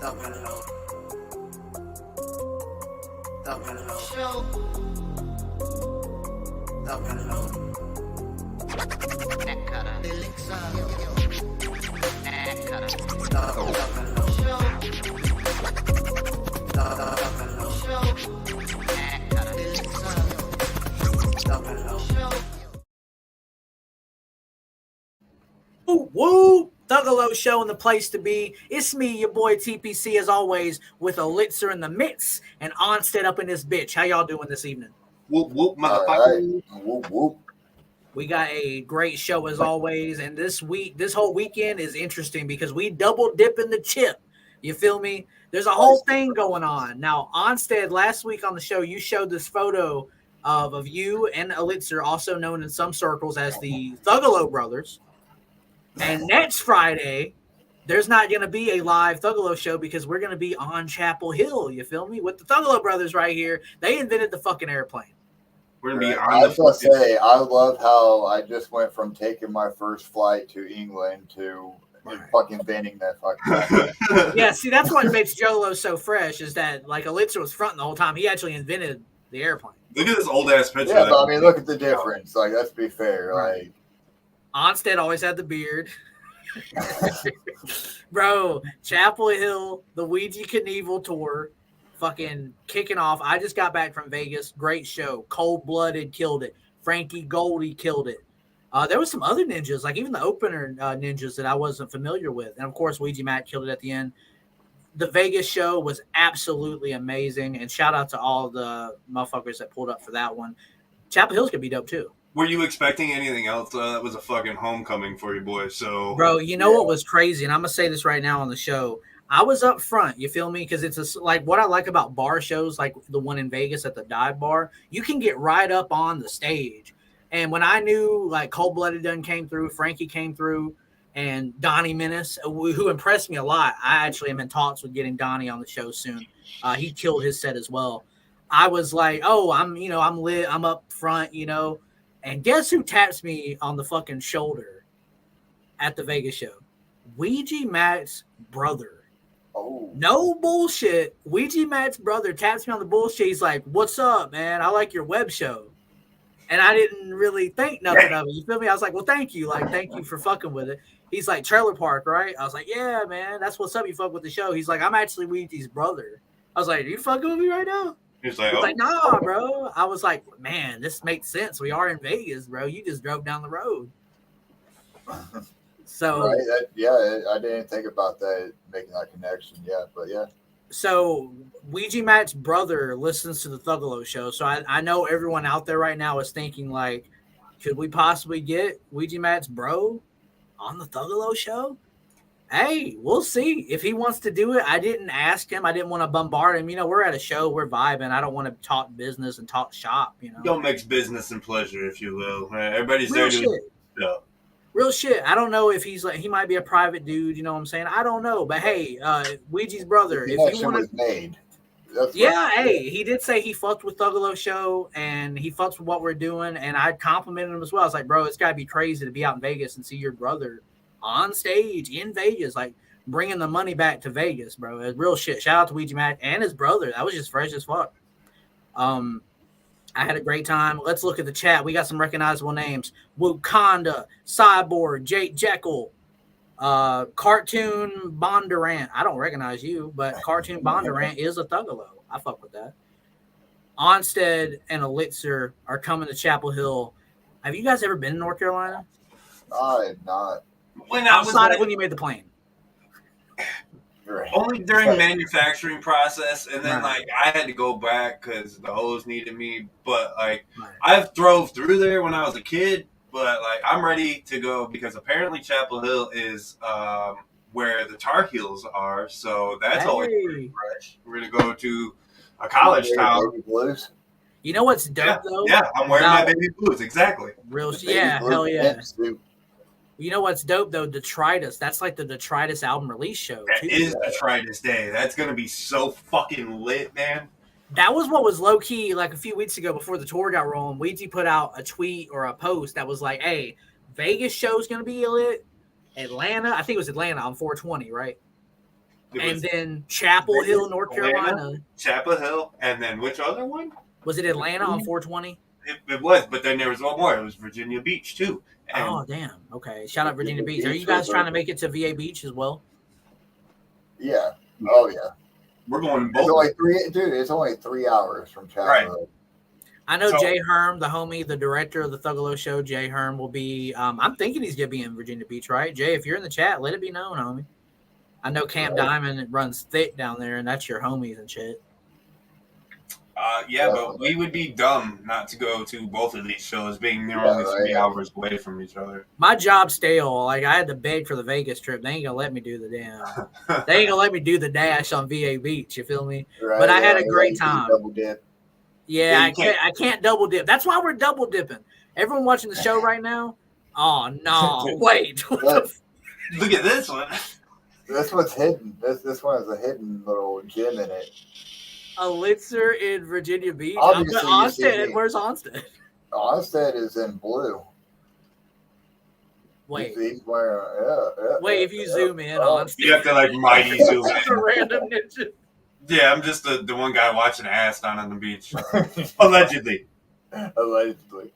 Thuggalo. Thuggalo show. Thuggalo. Elixir. Thuggalo show. Thuggalo show. Elixir. Thuggalo show. Woo woo! Thuggalo show and the place to be. It's me, your boy TPC, as always, with Elixir in the midst and Onsted up in this bitch. How y'all doing this evening? Whoop whoop, motherfucker. Right. Whoop whoop. We got a great show as always, and this whole weekend is interesting because we double dip in the chip. You feel me? There's a whole thing going on. Now, Onsted, last week on the show, you showed this photo of you and Elixir, also known in some circles as the Thuggalo brothers. And next Friday, there's not going to be a live Thuggalo show because we're going to be on Chapel Hill. You feel me? With the Thuggalo brothers right here. They invented the fucking airplane. We're gonna be I was gonna say, I love how I just went from taking my first flight to England to fucking inventing that fucking. Yeah, see, that's what makes Jolo so fresh is that like Elixir was fronting the whole time. He actually invented the airplane. Look at this old ass picture. Yeah, but I mean, look at the difference. Like, let's be fair. Right. Like, Onsted always had the beard. Bro, Chapel Hill, the Ouija Knievel tour, fucking kicking off. I just got back from Vegas. Great show. Cold-Blooded killed it. Frankie Goldie killed it. There was some other ninjas, like even the opener ninjas that I wasn't familiar with. And, of course, Ouija Macc killed it at the end. The Vegas show was absolutely amazing. And shout out to all the motherfuckers that pulled up for that one. Chapel Hill's going to be dope, too. Were you expecting anything else? That was a fucking homecoming for you boys. So, bro, you know what was crazy? And I'm going to say this right now on the show. I was up front, you feel me? Because it's like what I like about bar shows, like the one in Vegas at the dive bar, you can get right up on the stage. And when I knew like Cold-Blooded done came through, Frankie came through, and Donnie Menace, who impressed me a lot. I actually am in talks with getting Donnie on the show soon. He killed his set as well. I was like, oh, I'm lit. I'm up front, you know. And guess who taps me on the fucking shoulder at the Vegas show? Ouija Macc's brother. oh, No bullshit. Ouija Macc's brother taps me on the bullshit. He's like, what's up, man? I like your web show. And I didn't really think nothing of it. You feel me? I was like, well, thank you. Like, thank you for fucking with it. He's like, Trailer Park, right? I was like, yeah, man. That's what's up. You fuck with the show. He's like, I'm actually Ouija's brother. I was like, are you fucking with me right now? he's like, He's oh, like, nah, bro. I was like, man, this makes sense. We are in Vegas, bro. You just drove down the road. So, right. I didn't think about that, making that connection yet, but yeah. so Ouija Macc's brother listens to the Thuggalo show. So I know everyone out there right now is thinking like, could we possibly get Ouija Macc's bro on the Thuggalo show? Hey, we'll see if he wants to do it. I didn't ask him. I didn't want to bombard him. You know, we're at a show. We're vibing. I don't want to talk business and talk shop, you know. don't mix business and pleasure, if you will. Everybody's Real there shit. to yeah. Real shit. I don't know if he's like, he might be a private dude. You know what I'm saying? I don't know. But hey, Ouija's brother, The if you connection want was to. made. That's Yeah, what- hey, he did say he fucked with Thuggalo show and he fucks with what we're doing. And I complimented him as well. I was like, bro, it's got to be crazy to be out in Vegas and see your brother on stage in Vegas, like bringing the money back to Vegas, bro. It's real shit. Shout out to Ouija Macc and his brother. That was just fresh as fuck. I had a great time. Let's look at the chat. We got some recognizable names. Wakanda, Cyborg, Jake Jekyll, Cartoon Bondurant. I don't recognize you, but Cartoon Bondurant is a Thuggalo. I fuck with that. Onsted and Elixir are coming to Chapel Hill. Have you guys ever been to North Carolina? I had not. When I was Outside like, of when you made the plane. Right. only during manufacturing process, and then Right. like I had to go back because the hoes needed me. But like Right. I've drove through there when I was a kid, but like I'm ready to go because apparently Chapel Hill is where the Tar Heels are, so that's always pretty fresh. We're gonna go to a college town. Baby blues. You know what's dope though? Yeah, I'm wearing Now- my baby blues, exactly. Real The shit. baby Yeah, blue hell yeah. pantsuit. You know what's dope though? Detritus. That's like the Detritus album release show. That Too. is Detritus Day. That's gonna be so fucking lit, man. That was what was low key like a few weeks ago before the tour got rolling. Ouija put out a tweet or a post that was like, "Hey, Vegas show's gonna be lit. Atlanta. I think it was Atlanta on 420, right? It And was then Chapel Vegas, Hill, North Atlanta, Carolina. Chapel Hill, and then which other one? Was it Atlanta on 420? It was, but then there was one more. It was Virginia Beach too. And Oh, damn. Okay. Shout out Virginia Beach. Are Beach you guys was trying to open. make it to VA Beach as well? Yeah. Oh yeah. we're going It's both. only 3, dude. It's only 3 hours from Chapel Right. Hill. I know So- Jay Herm, the homie, the director of the Thuggalo Show, Jay Herm, will be. I'm thinking he's going to be in Virginia Beach, right? Jay, if you're in the chat, let it be known, homie. I know Camp Right. Diamond runs thick down there, and that's your homies and shit. Yeah, but we would be dumb not to go to both of these shows, being they're Yeah, only 3 right. hours away from each other. My job's stale. Like, I had to beg for the Vegas trip. They ain't going to let me do the damn. They ain't going to let me do the dash on VA Beach. You feel me? Right? But I had a they great let you time. Double dip. Yeah, Yeah, I you can't. I can't double dip. That's why we're double dipping. Everyone watching the show right now. Oh no! Wait. What the Look, Look at this one. this one's hidden. This one has a hidden little gem in it. Elixir in Virginia Beach. Obviously, you see Onsted. me. Where's Onsted? Onsted is in blue. Wait. He's wearing. Yeah. Wait. If you zoom in, Oh. Onsted. You have to like mighty zoom Just a in. random ninja. Yeah, I'm just the one guy watching ass down on the beach. Allegedly. Allegedly.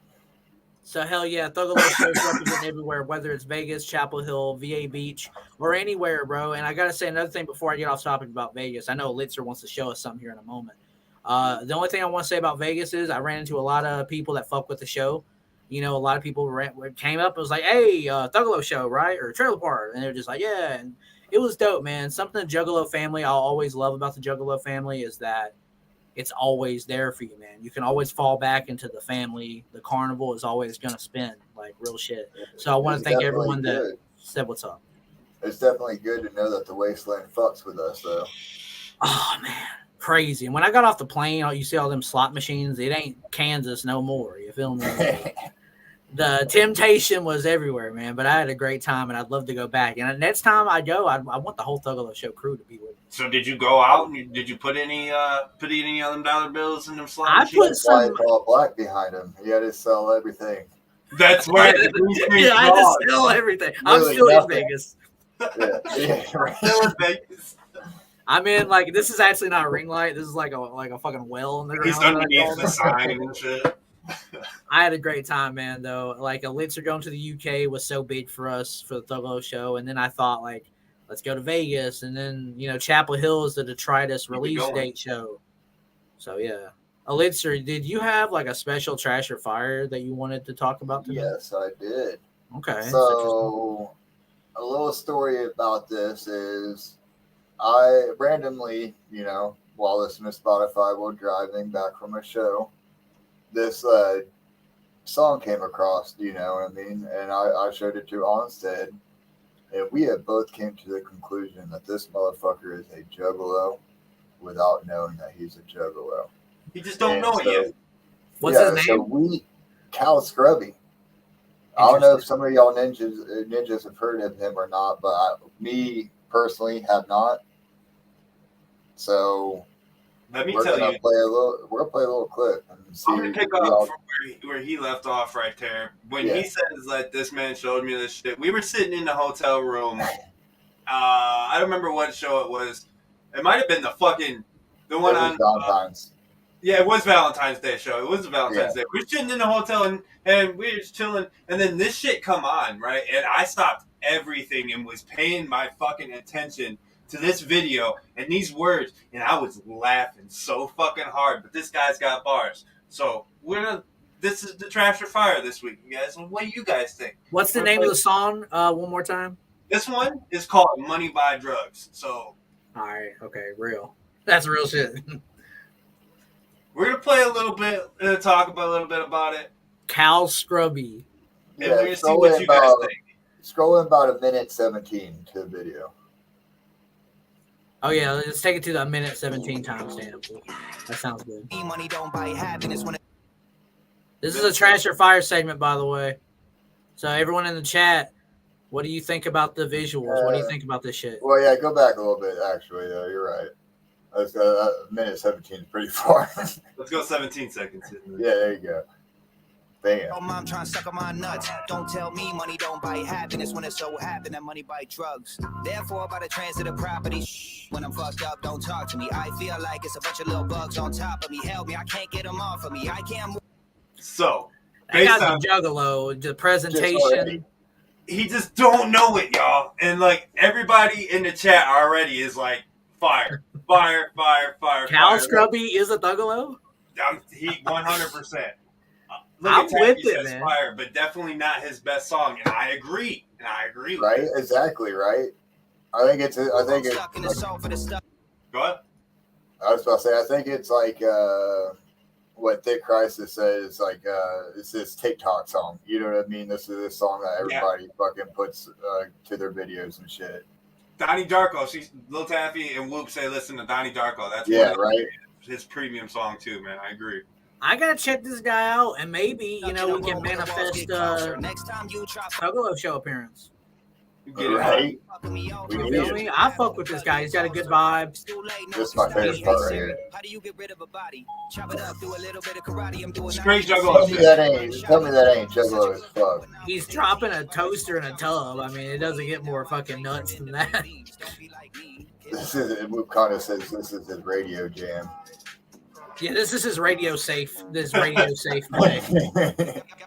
So hell yeah, Thuggalo Show's represented everywhere, whether it's Vegas, Chapel Hill, VA Beach, or anywhere, bro. And I gotta say another thing before I get off topic about Vegas. I know Elixir wants to show us something here in a moment. The only thing I want to say about Vegas is I ran into a lot of people that fuck with the show. You know, a lot of people came up and was like, "Hey, Thuggalo Show, right?" Or Trailer Park, and they were just like, "Yeah." And it was dope, man. Something the Juggalo family I'll always love about the Juggalo family is that it's always there for you, man. You can always fall back into the family. The carnival is always going to spin, like real shit. So I want to It's thank definitely everyone that good. said what's up. It's definitely good to know that the wasteland fucks with us, though. Oh, man. Crazy. And when I got off the plane, you see all them slot machines. It ain't Kansas no more. You feel me? The temptation was everywhere, man. But I had a great time, and I'd love to go back. And next time I go, I want the whole Thuggalo Show crew to be with me. So did you go out and did you put any of them dollar bills in them slot I machines? put That's why some. it's all black behind him. He had to sell everything. That's right. the green screen Yeah, I had to fraud. steal everything. I'm Really still in nothing. Vegas. Yeah, right. Still in Vegas. I'm in like this is actually not a ring light. This is like a fucking well in the He's ground. that I underneath called the it. sign and shit. I had a great time, man. Though, like Elixir going to the UK was so big for us for the Thuggalo Show, and then I thought like, let's go to Vegas, and then Chapel Hill is the detritus release going. date show. So yeah, Elixir, did you have like a special trash or fire that you wanted to talk about today? Yes, I did. Okay. that's interesting. So, a little story about this is I randomly, while listening to Spotify while driving back from a show, this song came across, you know what I mean? And I showed it to Onsted, and we have both came to the conclusion that this motherfucker is a juggalo without knowing that he's a juggalo. You just don't And know it so- yet. What's his So name? Cal Scrubby. I don't know if some of y'all ninjas have heard of him or not, but me personally have not. So Let me we're tell gonna you. play a little clip and see. I'm gonna pick what up y'all- from where he left off right there. When Yeah. he says like this man showed me this shit, we were sitting in the hotel room. I don't remember what show it was. It might have been the one It on was Valentine's. yeah, it was Valentine's Day show. It was a Valentine's Yeah. Day. We were sitting in the hotel and we were just chilling, and then this shit come on, right? And I stopped everything and was paying my fucking attention to this video and these words, and I was laughing so fucking hard. But this guy's got bars, so this is the trash or fire this week, you guys. What do you guys think? What's the name of the song? One more time. This one is called "Money Buy Drugs." So All right. Okay. Real. That's real shit. we're gonna play a little bit, talk about a little bit about it, Cal Scrubby. and we're gonna see scroll what in you guys about- think. Scroll in about 1:17 to the video. Oh yeah, let's take it to the minute 17 timestamp. That sounds good. Money don't buy happiness when This is a trash or fire segment, by the way. So everyone in the chat, what do you think about the visuals? What do you think about this shit? Well, yeah, go back a little bit. Actually, though, you're right. That's 1:17 is pretty far. Let's go 17 seconds. Yeah, there you go. Bam. Oh, mom trying to suck on my nuts. Don't tell me money don't buy happiness when it so happen that money buy drugs. Therefore, by the transit of property, when I'm fucked up, don't talk to me. I feel like it's a bunch of little bugs on top of me. Help me, I can't get them off of me. I can't move. So, That based guy's on a juggalo. The presentation. he just don't know it, y'all. And like everybody in the chat already is like fire. Cal Scrubby is a thuggalo. He 100%. Look I'm at Taffy with it, says man. fire, but definitely not his best song, and I agree. With Right? it. Exactly. Right. I think it's. I think it's. Stuck in the soul for the stuff. Go ahead. I was about to say. I think it's like what Thick Crisis says. Like it's this TikTok song. You know what I mean? This is this song that everybody fucking puts to their videos and shit. Donnie Darko. She's Lil Taffy and Whoop say listen to Donnie Darko. That's right. His premium song too, man. I agree. I gotta check this guy out, and maybe we can manifest Thuggalo show appearance. Get it Right. You feel me? I fuck with this guy. He's got a good vibe. This is my favorite part right here. How do you get rid of a body? Chop it up, do a little bit of karate. I'm doing Straight Tell juggalo me shit. that ain't juggalo as fuck. He's dropping a toaster in a tub. I mean, it doesn't get more fucking nuts than that. This is Whoop kind of says this is his radio jam. Yeah, this is his radio safe. This radio safe play.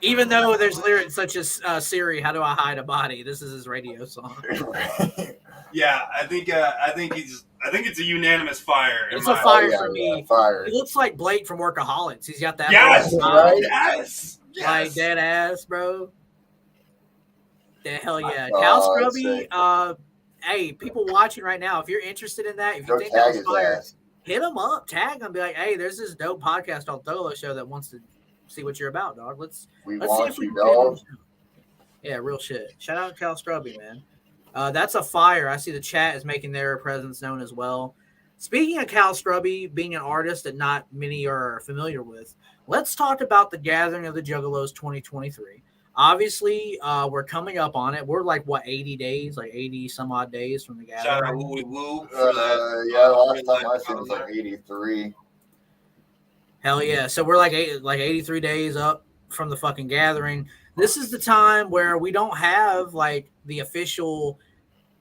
Even though there's lyrics such as Siri, how do I hide a body? This is his radio song. Yeah, I think it's a unanimous fire. It's a fire Oh, for me. Yeah, fire. He looks like Blake from Workaholics. He's got that. Yes, right? yes, Like dead ass, bro. The hell yeah. Oh, Cal that's Scrubby, sick. hey, people watching right now, if you're interested in that, if you Go think tag that's his fire, ass. hit him up, tag him, be like, hey, there's this dope podcast on Thuggalo Show that wants to see what you're about, dog. Let's We see want if we you, can get on dog. the show. Yeah, real shit. Shout out to Cal Scrubby, man. That's a fire. I see the chat is making their presence known as well. Speaking of Cal Scrubby being an artist that not many are familiar with, let's talk about the Gathering of the Juggalos 2023. Obviously, we're coming up on it. We're like, 80 days? Like 80 some odd days from the Shout out Gathering. Woo Woo for that. Yeah, last time I seen it was like 83. Hell yeah. So we're like 83 days up from the fucking Gathering. This is the time where we don't have like the official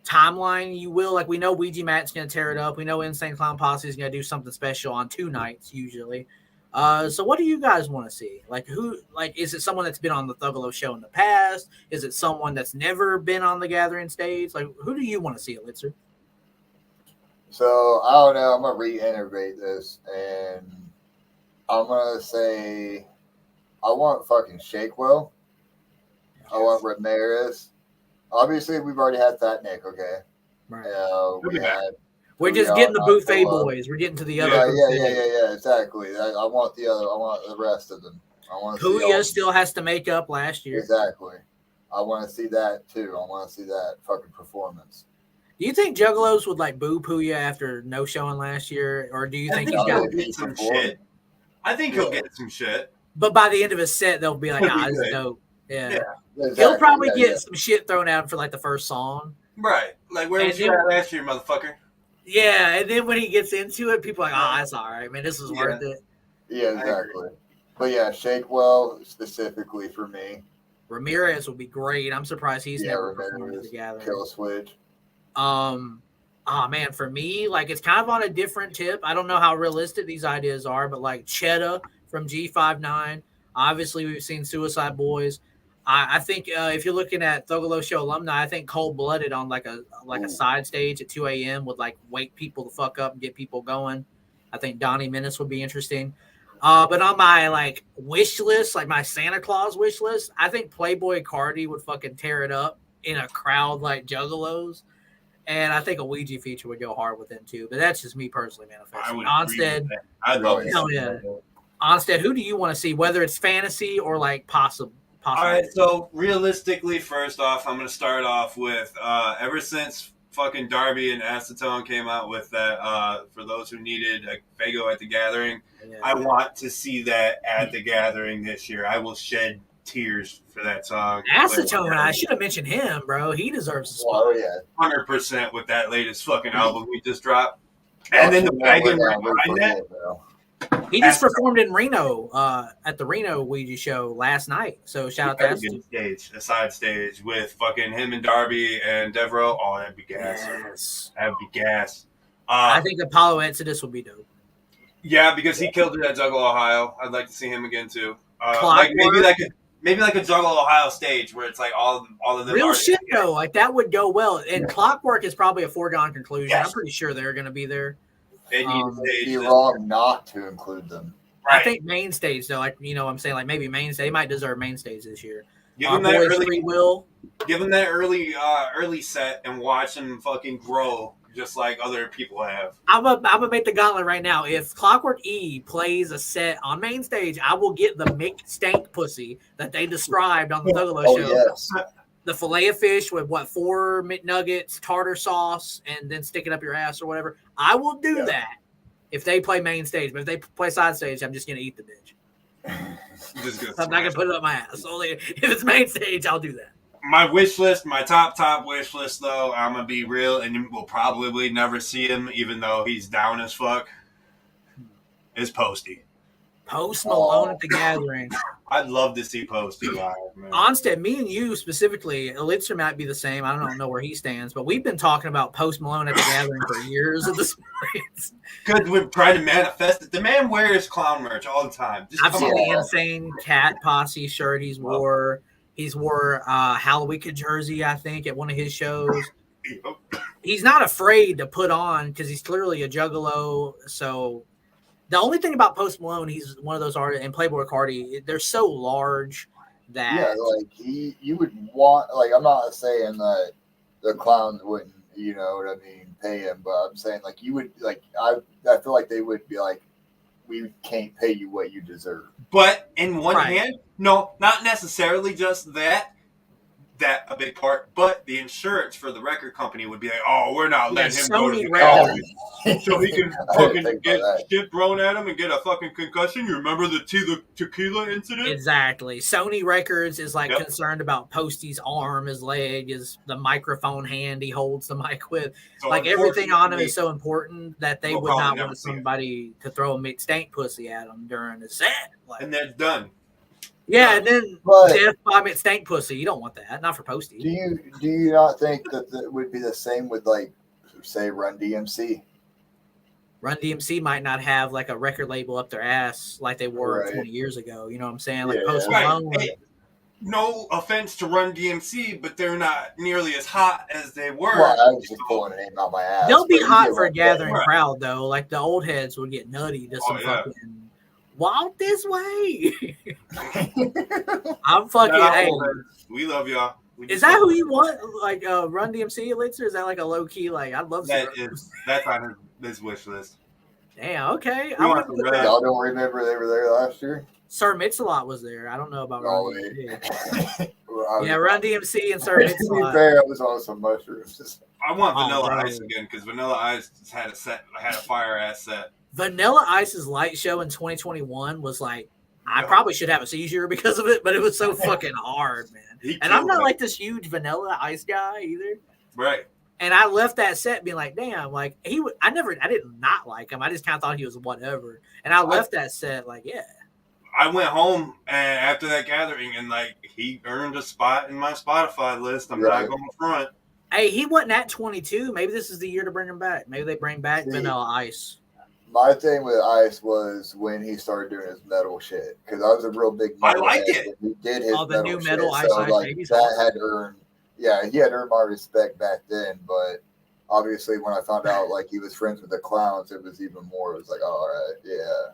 timeline, you will. Like we know Ouija Macc's going to tear it up. We know Insane Clown Posse is going to do something special on 2 nights usually. So what do you guys want to see? Like is it someone that's been on the Thuggalo show in the past? Is it someone that's never been on the Gathering stage? Like who do you want to see, Elixir? So I don't know. I'm gonna reiterate this, and I'm gonna say I want fucking Shakewell. I want Ramirez. Obviously, we've already had Fat Nick. Okay. Right. We had. We're just getting the buffet boys. We're getting to the other. Yeah. Exactly. I want the other. I want the rest of them. I want to see. Puya still has to make up last year. Exactly. I want to see that too. I want to see that fucking performance. Do you think Juggalos would like boo Puya after no showing last year, or do you think he's got? Get some shit. I think he'll get some shit. But by the end of his set, they'll be like, He'll be this is good. dope. Yeah. Exactly. He'll probably get some shit thrown out for like the first song. Right. Like where And was you then- at last year, motherfucker? Yeah, and then when he gets into it, people are like, that's all right, man. This is worth it. Yeah, exactly. But yeah, Shakewell specifically for me. Ramirez would be great. I'm surprised he's never performed Ramirez, together. Kill Switch. Oh man, for me, like it's kind of on a different tip. I don't know how realistic these ideas are, but like Cheddar from G59. Obviously, we've seen Suicide Boys. I think if you're looking at Thuggalo Show alumni, I think Cold Blooded on like a side stage at 2 a.m. would like wake people the fuck up and get people going. I think Donnie Menace would be interesting. But on my like wish list, like my Santa Claus wish list, I think Playboy Cardi would fucking tear it up in a crowd like Juggalos. And I think a Ouija feature would go hard with them too. But that's just me personally manifesting. Onsted. I love it. Hell yeah. Onsted, who do you want to see? Whether it's fantasy or like possible. All right, so realistically, first off, I'm going to start off with ever since fucking Darby and Acetone came out with that, for those who needed a Fago at the Gathering, I want to see that at the Gathering this year. I will shed tears for that song. Acetone, I should have mentioned him, bro. He deserves a spot. Oh yeah, 100% with that latest fucking album we just dropped. And then the wagon right behind that. He just performed in Reno at the Reno Ouija show last night. So shout out to Esther. Stage, a side stage with fucking him and Darby and Devereaux. Oh, that'd be gas. Yes. That'd be gas. I think Apollo Exodus will be dope. Yeah, because he killed it at Juggle, Ohio. I'd like to see him again too. Clockwork. Maybe like a Juggle, Ohio stage where it's like all of them. Real shit though, like that would go well. And Clockwork is probably a foregone conclusion. Yes. I'm pretty sure they're going to be there. They need a stage. It'd be wrong not to include them. Right. I think main stage though, like what I'm saying, like maybe main stage. They might deserve main stage this year. Give them that early Free Will. Give them that early set and watch them fucking grow just like other people have. I'm gonna make the gauntlet right now. If Clockwork E plays a set on main stage, I will get the Mick Stank pussy that they described on the Thuggalo show. Yes. The fillet of fish with 4 McNuggets, tartar sauce, and then stick it up your ass or whatever. I will do that if they play main stage. But if they play side stage, I'm just gonna eat the bitch. I'm not gonna put it up my ass. Only if it's main stage, I'll do that. My wish list, my top wish list, though, I'm gonna be real, and we'll probably never see him, even though he's down as fuck. Is Posty. Post Malone at the Gathering. I'd love to see Posty live, man. Onsted, me and you specifically, Elixir might be the same. I don't know where he stands, but we've been talking about Post Malone at the Gathering for years at this point. Because we're trying to manifest it. The man wears clown merch all the time. Just I've come seen on. the insane Cat Posse shirt he's wore. He's wore Halloween jersey, I think, at one of his shows. He's not afraid to put on because he's clearly a juggalo. So the only thing about Post Malone, he's one of those artists, and Playboy Cardi, they're so large that like you would want, like, I'm not saying that the clowns wouldn't, you know what I mean, pay him, but I'm saying like you would, like, I feel like they would be like, we can't pay you what you deserve. But in one hand, no, not necessarily just that a big part, but the insurance for the record company would be like, oh, we're not letting him go to the gallery so he can fucking get shit thrown at him and get a fucking concussion. You remember the tequila incident? Exactly. Sony Records is like concerned about Posty's arm, his leg, the microphone hand he holds the mic with. So like everything on him is so important that they would not want somebody to throw a McStank pussy at him during the set. Like, and that's done. Yeah, and then death by McStank pussy. You don't want that. Not for Posty. Do you not think that it would be the same with, like, say, Run DMC? Run DMC might not have like a record label up their ass like they were 20 years ago. You know what I'm saying? Like Post Malone. Hey, no offense to Run DMC, but they're not nearly as hot as they were. Well, I was just pulling a name out my ass. They'll be hot for a gathering crowd though. Like the old heads would get nutty to some fucking walk this way. I'm fucking. Hey, we love y'all. Is that who you want? Like Run DMC Elixir? Is that like a low key? Like I'd love to. That's on his wish list. Damn. Okay. Y'all don't remember they were there last year? Sir Mix-a-Lot was there. I don't know about Run DMC. Yeah, Run DMC and Sir Mix-a-Lot. To be fair, I was on some mushrooms. I want Vanilla Ice again because Vanilla Ice had a fire ass set. Vanilla Ice's light show in 2021 was like, I probably should have a seizure because of it, but it was so fucking hard, man. And I'm not like this huge Vanilla Ice guy either. Right. And I left that set being like, damn, like I did not like him. I just kind of thought he was whatever. And I left that set like, yeah. I went home and after that gathering and like he earned a spot in my Spotify list. I'm not going front. Hey, he wasn't at 22. Maybe this is the year to bring him back. Maybe they bring back Vanilla Ice. My thing with Ice was when he started doing his metal shit because I was a real big metal I like it. He did his the new metal shit, Ice so Ice like Babies. That had earned, he had earned my respect back then. But obviously, when I found out like he was friends with the clowns, it was even more. It was like, all right, yeah.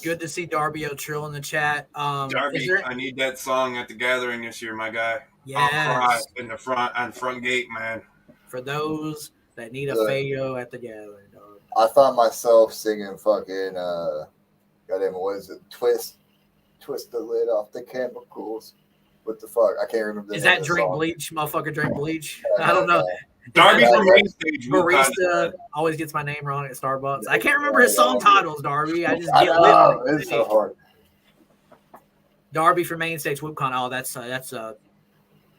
Good to see Darby O'Trill in the chat. Darby, I need that song at the gathering this year, my guy. Yes. I'll cry in the front gate, man. For those that need a Fayo at the gathering, dog. I found myself singing fucking goddamn, what is it? Twist the lid off the chemicals. What the fuck? I can't remember. Is that Drink Bleach? Motherfucker, Drink Bleach? I don't know. Darby from main stage. Barista always gets my name wrong at Starbucks. I can't remember his song titles, Darby. I just get lit. It's so hard. Darby for main stage WhoopCon. Oh, that's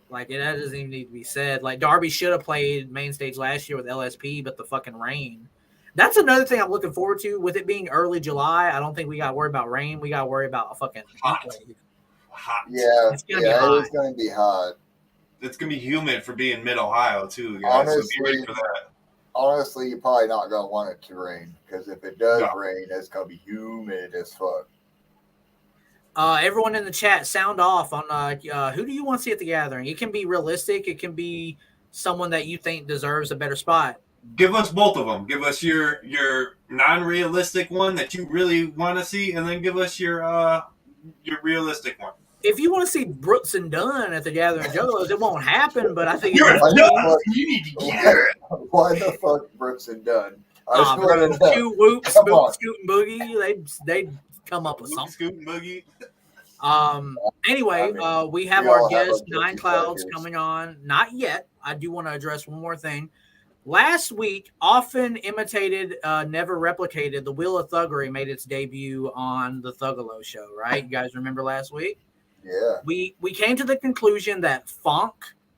like that doesn't even need to be said. Like Darby should have played main stage last year with LSP, but the fucking rain. That's another thing I'm looking forward to. With it being early July, I don't think we got to worry about rain. We got to worry about a fucking Hot. heat wave. Hot. Yeah, It's gonna be yeah, hot. it's going to be hot. It's gonna be humid for being mid Ohio too, guys. So be ready for that. Honestly, you're probably not going to want it to rain because if it does No. rain, it's going to be humid as fuck. Everyone in the chat, sound off on who do you want to see at the gathering? It can be realistic. It can be someone that you think deserves a better spot. Give us both of them. Give us your non-realistic one that you really want to see, and then give us your realistic one. If you want to see Brooks and Dunn at the Gathering of Juggalos, it won't happen. But I think You're a it's dumb. You need to get it. Why the fuck Brooks and Dunn? I just bro, want to know. Cute Whoop, Come on. Scoot and Boogie. They'd come up with something. Scoot and Boogie. Anyway, I mean, we have we our all have guest our guilty 9cloudz pleasures. coming on. Not yet. I do want to address one more thing. Last week, often imitated, never replicated, the Wheel of Thuggery made its debut on the Thuggalo Show, right? You guys remember last week? Yeah. We came to the conclusion that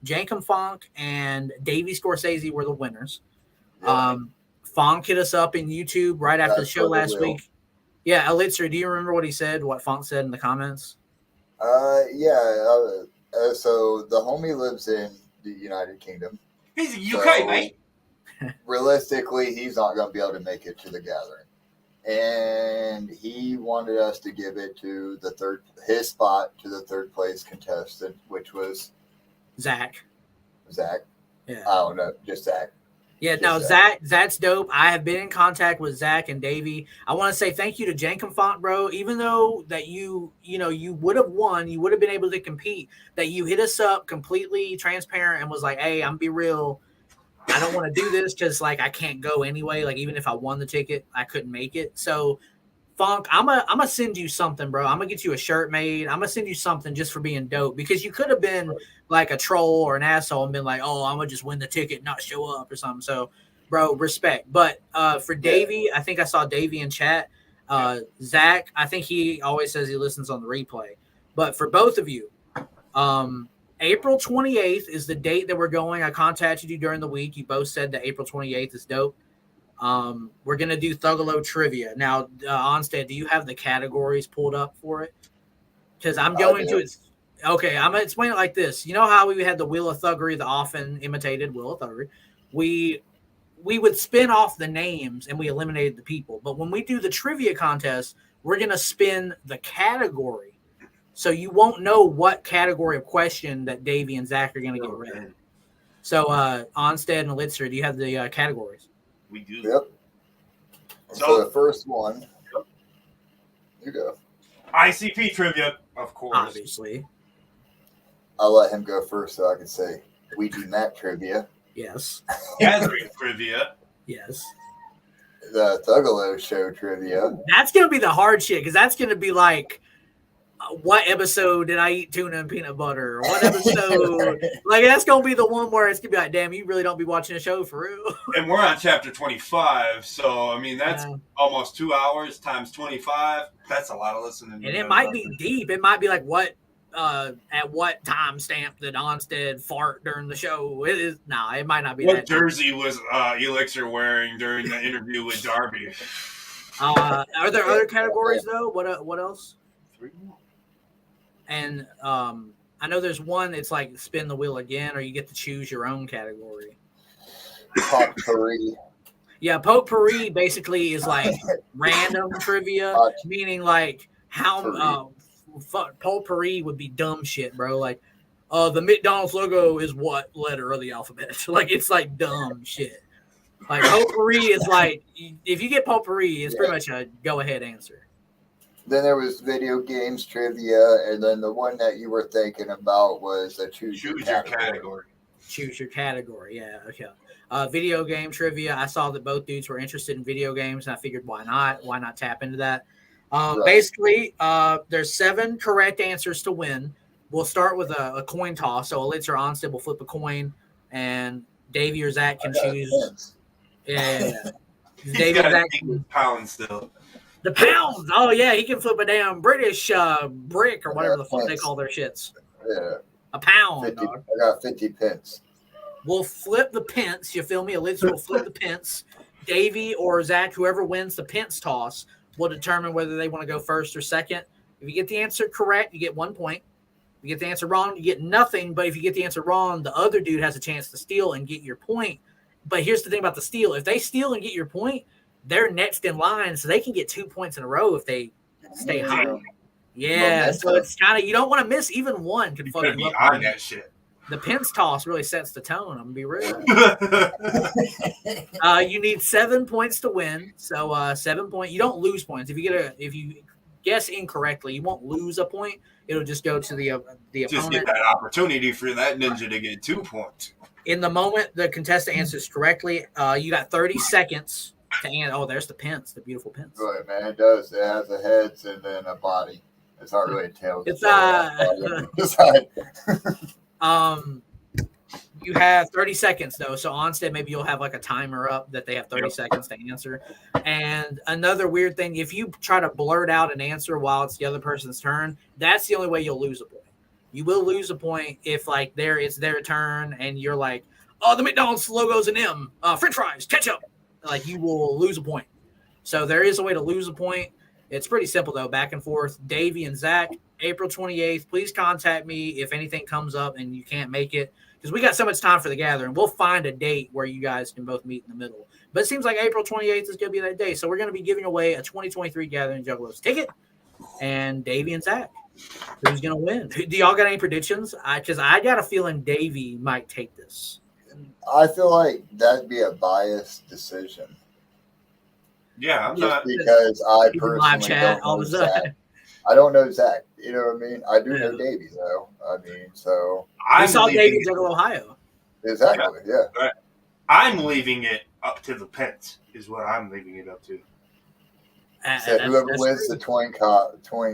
Jankum Funk, and Davey Scorsese were the winners. Yeah. Funk hit us up in YouTube right after the That's show for the last wheel. week. Yeah, Elixir, do you remember what he said, what Funk said in the comments? Yeah. So the homie lives in the United Kingdom. He's a UK, So, mate. Realistically, he's not going to be able to make it to the gathering. And he wanted us to give it to his spot to the third place contestant, which was Zach. Zach. Yeah. I don't know, just Zach. Yeah, Just no, Zach. Zach's dope. I have been in contact with Zach and Davey. I want to say thank you to Jankum Font, bro. Even though that you would have won, you would have been able to compete, that you hit us up completely transparent and was like, hey, I'm be real. I don't want to do this because like I can't go anyway. Like even if I won the ticket, I couldn't make it. So Funk, I'm gonna send you something, bro. I'm gonna get you a shirt made. I'm gonna send you something just for being dope, because you could have been like a troll or an asshole and been like, oh, I'm gonna just win the ticket, not show up or something. So, bro, respect. But for Davey, I think I saw Davey in chat. Zach, I think he always says he listens on the replay. But for both of you, April 28th is the date that we're going. I contacted you during the week. You both said that April 28th is dope. We're going to do Thuggalo trivia. Now, Onsted, do you have the categories pulled up for it? Because I'm going to it. Okay, I'm going to explain it like this. You know how we had the Wheel of Thuggery, the often imitated Wheel of Thuggery? We would spin off the names and we eliminated the people. But when we do the trivia contest, we're going to spin the category. So you won't know what category of question that Davey and Zach are going to get ready. So Onsted and Elixir, do you have the categories? We do. Yep. So- So the first one, you go. ICP trivia, of course. Obviously. I'll let him go first so I can say Ouija Macc trivia. Yes. Gathering trivia. Yes. The Thuggalo Show trivia. That's going to be the hard shit, because that's going to be like, what episode did I eat tuna and peanut butter? Or what episode? Like, that's going to be the one where it's going to be like, damn, you really don't be watching a show for real. And we're on chapter 25, so I mean that's almost 2 hours times 25. That's a lot of listening. And it might be deep. It might be like, what at what time stamp did Onsted fart during the show? It might not be What that jersey was Elixir wearing during the interview with Darby? Are there other categories though? What else? 3 more. And I know there's one. It's like spin the wheel again, or you get to choose your own category. Potpourri. Yeah, potpourri basically is like random trivia, meaning like how potpourri would be dumb shit, bro. Like the McDonald's logo is what letter of the alphabet? Like it's like dumb shit. Like potpourri is like, if you get potpourri, it's pretty much a go ahead answer. Then there was video games trivia, and then the one that you were thinking about was a choose your category. Choose your category. Yeah, okay. Video game trivia. I saw that both dudes were interested in video games, and I figured why not? Why not tap into that? Right. Basically, there's 7 correct answers to win. We'll start with a coin toss. So Elixir or Onsted will flip a coin, and Davey or Zach can choose. Yeah. Davey or Zach can pounds still. The pounds. Oh yeah, he can flip a damn British brick or whatever the fuck they call their shits. Yeah. A pound. 50, dog. I got 50 pence. We'll flip the pence. You feel me? Elixir will flip the pence. Davey or Zach, whoever wins the pence toss, will determine whether they want to go first or second. If you get the answer correct, you get 1 point. If you get the answer wrong, you get nothing. But if you get the answer wrong, the other dude has a chance to steal and get your point. But here's the thing about the steal. If they steal and get your point, they're next in line, so they can get 2 points in a row if they stay high. Yeah, so it's kind of, you don't want to miss even one. Could fuck you up. On that shit. The pence toss really sets the tone. I'm going to be real. You need 7 points to win. So 7 points. You don't lose points. If you guess incorrectly, you won't lose a point. It'll just go to the opponent. Just get that opportunity for that ninja to get 2 points. In the moment the contestant answers correctly, you got 30 seconds to answer. Oh, there's the pence, the beautiful pence. Right, man, it does. It has a head and then a body. It's not really a tail. It's you have 30 seconds though. So Onsted, maybe you'll have like a timer up that they have 30 seconds to answer. And another weird thing, if you try to blurt out an answer while it's the other person's turn, that's the only way you'll lose a point. You will lose a point if like it's their turn and you're like, oh, the McDonald's logo's an M, French fries, ketchup. Like you will lose a point. So there is a way to lose a point. It's pretty simple though, back and forth. Davey and Zach, April 28th. Please contact me if anything comes up and you can't make it, because we got so much time for the gathering. We'll find a date where you guys can both meet in the middle. But it seems like April 28th is going to be that day. So we're going to be giving away a 2023 Gathering Juggalos ticket. And Davey and Zach, who's going to win? Do y'all got any predictions? Because I got a feeling Davey might take this. I feel like that'd be a biased decision. Yeah, I'm not. Because I personally live chat all don't the know time. Zach. I don't know Zach. You know what I mean? I do know Davey, though. I mean, so. I saw Davey Juggle, Ohio. Exactly, yeah. Right. I'm leaving it up to the pence, is what I'm leaving it up to. So whoever wins the coin toss. Yeah,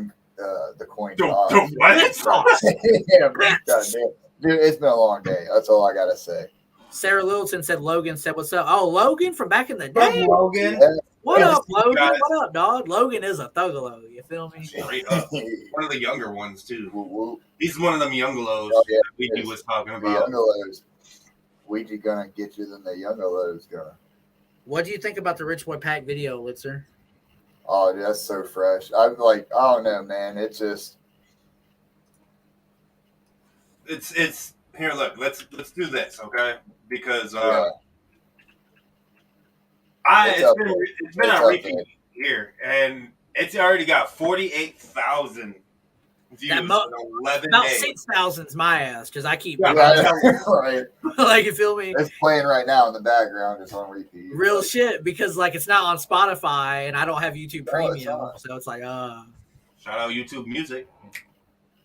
dude, it's been a long day. That's all I gotta say. Sarah Littleton said Logan said, "What's up?" Oh, Logan from back in the day. Logan. Yeah. What up, Logan? What up, dog? Logan is a thuggalo. You feel me? Straight up. One of the younger ones too. Woo, woo. He's one of them youngalos yeah, that Ouija was talking about. The youngalos. Ouija gonna get you than the youngalos gonna. What do you think about the Rich Boy Pacc video, Litzer? Oh, dude, that's so fresh. I'm like, I don't know, man. It's just. It's here. Look, let's do this, okay? Because it's been on repeat here, and it's already got 48,000 views in 11 about days. 6,000's my ass because I keep Right. like, you feel me? It's playing right now in the background, just on repeat. Real shit, because like it's not on Spotify and I don't have YouTube Premium, so it's like Shout out YouTube Music.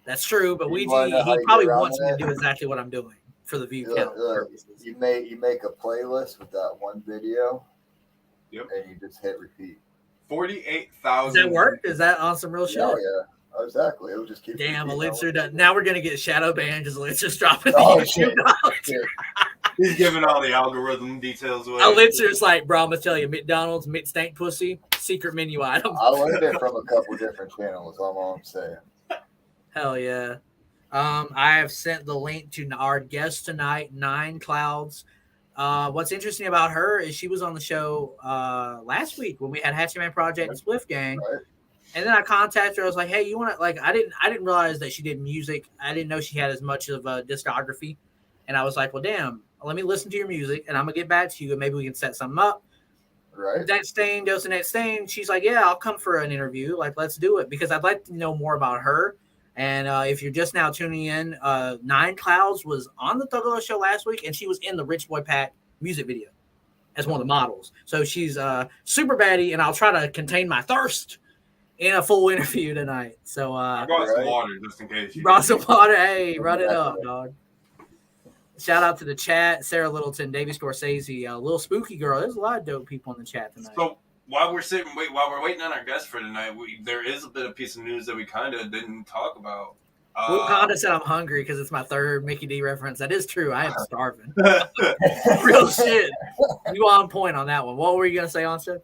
That's true, but he probably wants me to do exactly what I'm doing for the view count purposes. You make a playlist with that one video. Yep. And you just hit repeat. 48,000. Does that work? Is that on some real shit? Oh yeah, exactly. It would just keep. Damn, Elixir does. Now we're gonna get shadow banned because Elixir's dropping Oh, the YouTube knowledge. He's giving all the algorithm details away. Elixir's like, bro, I'm gonna tell you, McDonald's stank pussy secret menu item. I learned it from a couple different channels. That's all I'm saying. Hell yeah. I have sent the link to our guest tonight, 9cloudz. What's interesting about her is she was on the show last week when we had Hatchet Man Project and Spliff Gang. Right. And then I contacted her. I was like, hey, you want to, like, I didn't realize that she did music. I didn't know she had as much of a discography. And I was like, well, damn, let me listen to your music and I'm going to get back to you and maybe we can set something up. Right. That stain. She's like, yeah, I'll come for an interview. Like, let's do it because I'd like to know more about her. And if you're just now tuning in, 9cloudz was on the Thuggalo Show last week, and she was in the Rich Boy Pacc music video as one of the models. So she's super baddie, and I'll try to contain my thirst in a full interview tonight. So I brought some water just in case. You brought some water. Hey, run it up, dog. Shout out to the chat, Sarah Littleton, Davey Scorsese, Little Spooky Girl. There's a lot of dope people in the chat tonight. So while we're waiting on our guest for tonight, there is a bit of piece of news that we kind of didn't talk about. Wakanda said I'm hungry because it's my third Mickey D reference. That is true. I am starving. Real shit. You on point on that one. What were you gonna say, Onsted?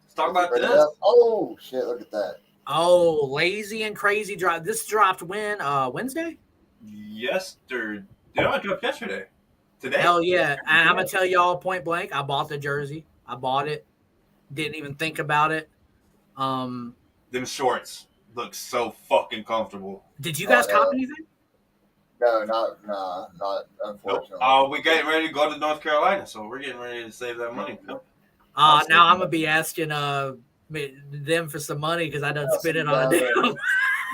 Let's talk about this. Oh shit! Look at that. Oh, lazy and crazy drop. This dropped when? Wednesday? Yesterday. No, it dropped yesterday. today. Hell yeah. And I'm going to tell y'all point blank, I bought the jersey. I bought it. Didn't even think about it. Them shorts look so fucking comfortable. Did you guys cop anything? No, not unfortunately. Oh, we're getting ready to go to North Carolina, so we're getting ready to save that money. Now I'm going to be asking them for some money because I done spent it on them.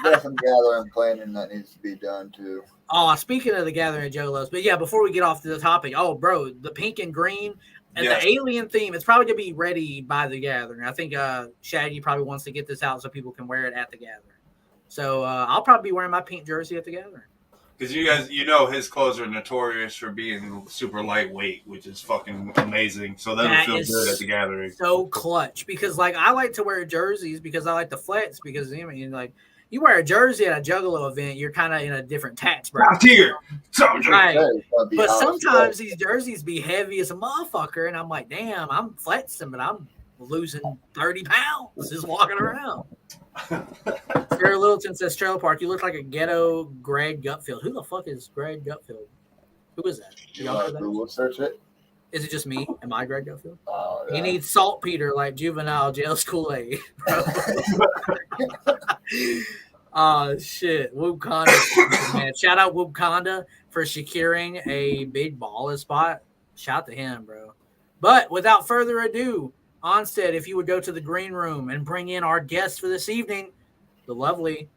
There's some gathering planning that needs to be done too. Oh, speaking of the Gathering of Juggalos, but yeah, before we get off to the topic, oh, bro, the pink and green and the alien theme, it's probably going to be ready by the Gathering. I think Shaggy probably wants to get this out so people can wear it at the Gathering. So I'll probably be wearing my pink jersey at the Gathering. Because you guys, his clothes are notorious for being super lightweight, which is fucking amazing. So that'll feel good at the Gathering. So clutch. Because, like, I like to wear jerseys because I like to flex because, I mean, like, you wear a jersey at a Juggalo event, you're kind of in a different tax bracket. Here, right. But sometimes these jerseys be heavy as a motherfucker, and I'm like, damn, I'm flexing, but I'm losing 30 pounds just walking around. Sarah Littleton says, Trailer Park, you look like a ghetto Greg Gutfield. Who the fuck is Greg Gutfield? Who is that? You want to Google search it? Is it just me? Am I Greg Gutfield? Oh, yeah. He needs saltpeter like Juvenile Jail's Kool-Aid. Oh, shit. Wukanda. Man, shout out Wukanda for securing a big baller spot. Shout to him, bro. But without further ado, Onsted, if you would go to the green room and bring in our guest for this evening, the lovely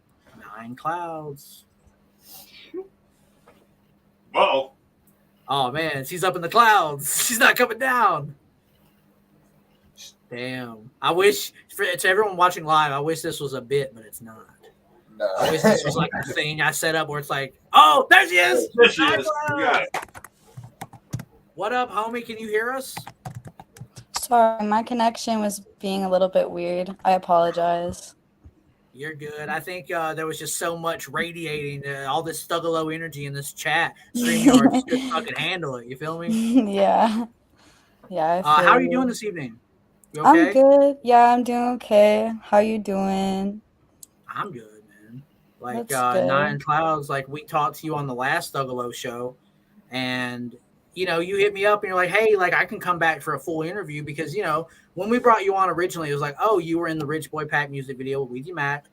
9cloudz. Uh-oh. Oh, man, she's up in the clouds. She's not coming down. Damn. I wish, to everyone watching live, I wish this was a bit, but it's not. No. I wish this was like a thing I set up where it's like, oh, there she is. There she is. You got it. What up, homie? Can you hear us? Sorry, my connection was being a little bit weird. I apologize. You're good. I think there was just so much radiating, all this Thuggalo energy in this chat. StreamYard just couldn't fucking handle it. You feel me? Yeah. Yeah. How are you doing this evening? You okay? I'm good. Yeah, I'm doing okay. How you doing? I'm good, man. Like That's good. 9cloudz, like we talked to you on the last Thuggalo show, and you hit me up and you're like, hey, like I can come back for a full interview because when we brought you on originally, it was like, oh, you were in the Rich Boy Pacc music video with Ouija Macc.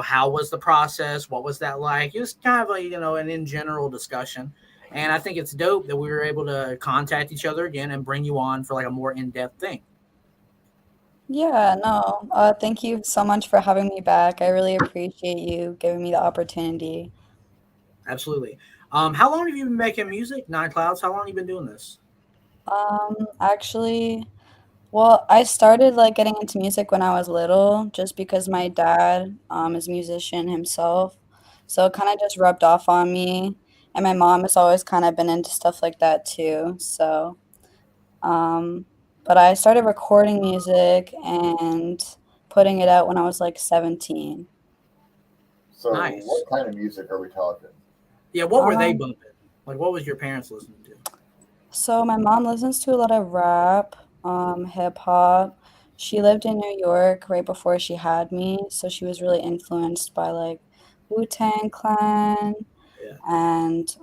How was the process? What was that like? It was kind of like, an in general discussion. And I think it's dope that we were able to contact each other again and bring you on for like a more in-depth thing. Yeah, no. Thank you so much for having me back. I really appreciate you giving me the opportunity. Absolutely. How long have you been making music, 9cloudz? How long have you been doing this? Actually, well, I started like getting into music when I was little, just because my dad is a musician himself. So it kind of just rubbed off on me. And my mom has always kind of been into stuff like that too. So, but I started recording music and putting it out when I was like 17. So Nice. What kind of music are we talking? Yeah, what were they bumping? Like, what was your parents listening to? So my mom listens to a lot of rap, hip hop. She lived in New York right before she had me, so she was really influenced by like Wu-Tang Clan Yeah. and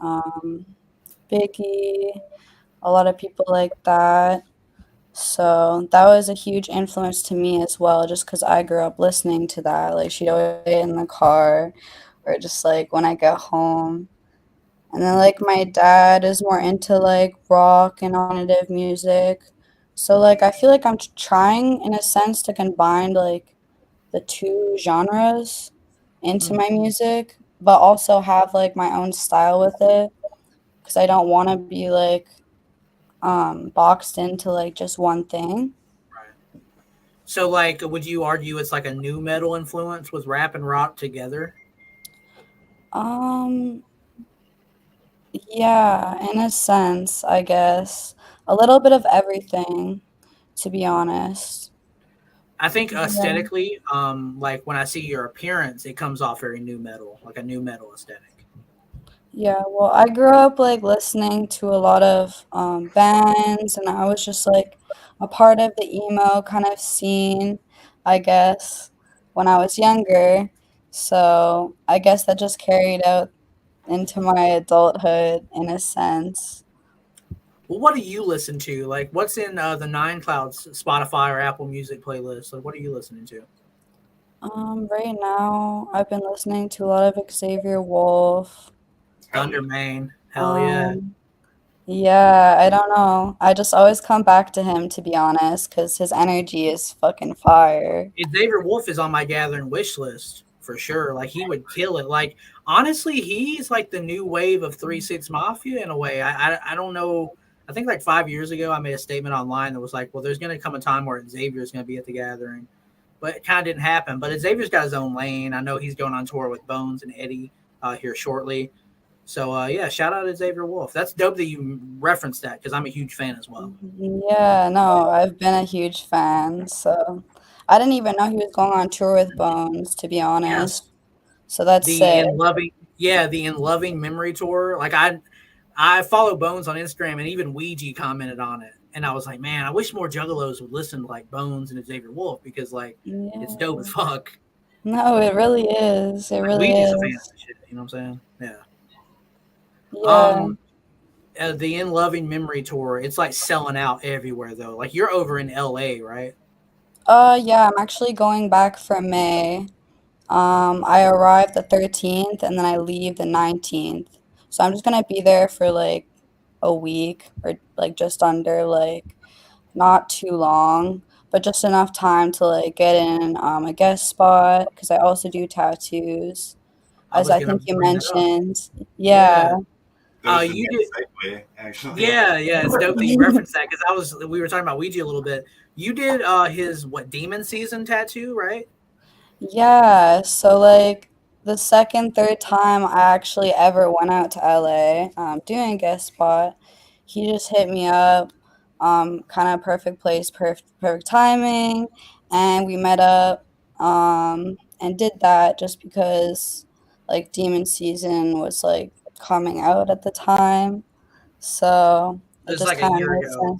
Biggie, a lot of people like that. So that was a huge influence to me as well, just because I grew up listening to that. Like she'd always play it in the car or just like when I get home. And then like my dad is more into like rock and alternative music. So like I feel like I'm trying in a sense to combine like the two genres into my music, but also have like my own style with it because I don't want to be like boxed into like just one thing. Right. So like, would you argue it's like a new metal influence with rap and rock together? Yeah, in a sense, I guess. A little bit of everything, to be honest. I think Yeah. aesthetically, like when I see your appearance, it comes off very new metal, like a new metal aesthetic. Yeah, well, I grew up like listening to a lot of bands, and I was just like a part of the emo kind of scene, I guess, when I was younger. So I guess that just carried out into my adulthood in a sense. Well, what do you listen to? Like, what's in the 9cloudz Spotify or Apple Music playlist? Like, what are you listening to? Right now I've been listening to a lot of Xavier Wolf. Hell Thunder yeah. Main. Hell yeah. Yeah, I don't know. I just always come back to him, to be honest, because his energy is fucking fire. Xavier Wolf is on my gathering wish list for sure. Like, he would kill it. Like, honestly, he's like the new wave of 3-6 Mafia in a way. I don't know. I think like 5 years ago, I made a statement online that was like, well, there's going to come a time where Xavier's going to be at the gathering. But it kind of didn't happen. But Xavier's got his own lane. I know he's going on tour with Bones and Eddie here shortly. So, yeah, shout out to Xavier Wolf. That's dope that you referenced that because I'm a huge fan as well. Yeah, no, I've been a huge fan. So I didn't even know he was going on tour with Bones, to be honest. Yes. So that's The sick. In loving memory tour. Like, I follow Bones on Instagram, and even Ouija commented on it. And I was like, man, I wish more juggalos would listen to like Bones and Xavier Wolf because like it's dope as fuck. No, it really is. It Like, really Ouija's a fan of is. that shit. You know what I'm saying? Yeah. Yeah. The In Loving Memory Tour, it's like selling out everywhere though. Like, you're over in LA, right? Yeah, I'm actually going back for May. I arrive the 13th and then I leave the 19th. So I'm just gonna be there for like a week or like just under, like not too long, but just enough time to like get in a guest spot because I also do tattoos, I as was I gonna think you bring that up. mentioned. Yeah. Yeah. That was a You good did. segue, actually. Yeah, it's dope that you referenced that because we were talking about Ouija a little bit. You did his demon season tattoo, right? Yeah, so like the second, third time I actually ever went out to LA, doing a guest spot, he just hit me up, kind of perfect place, perfect timing, and we met up, and did that just because like Demon Season was like coming out at the time, so It it was just like a kind of year made ago, sense. or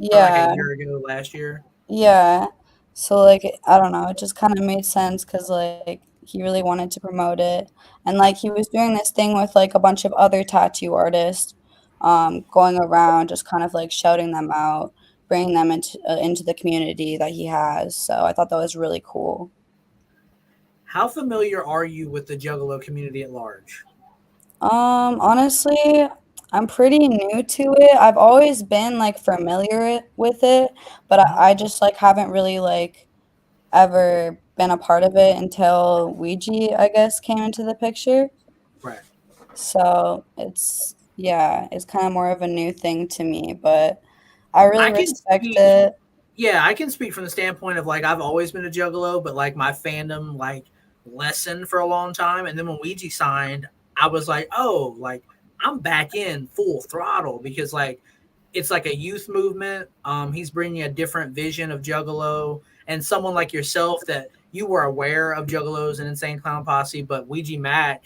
like a Yeah. year ago last year. Yeah. So like I don't know, it just kind of made sense because like he really wanted to promote it, and like he was doing this thing with like a bunch of other tattoo artists, going around just kind of like shouting them out, bringing them into the community that he has. So I thought that was really cool. How familiar are you with the Juggalo community at large? Honestly, I'm pretty new to it. I've always been like familiar with it, but I just like haven't really like ever been a part of it until Ouija, I guess, came into the picture. Right. So it's kind of more of a new thing to me, but I really I can respect speak. it. Yeah, I can speak from the standpoint of like I've always been a Juggalo, but like my fandom like lessened for a long time, and then when Ouija signed, I was like, oh, like I'm back in full throttle because like it's like a youth movement. He's bringing a different vision of Juggalo, and someone like yourself that you were aware of Juggalos and Insane Clown Posse, but Ouija Macc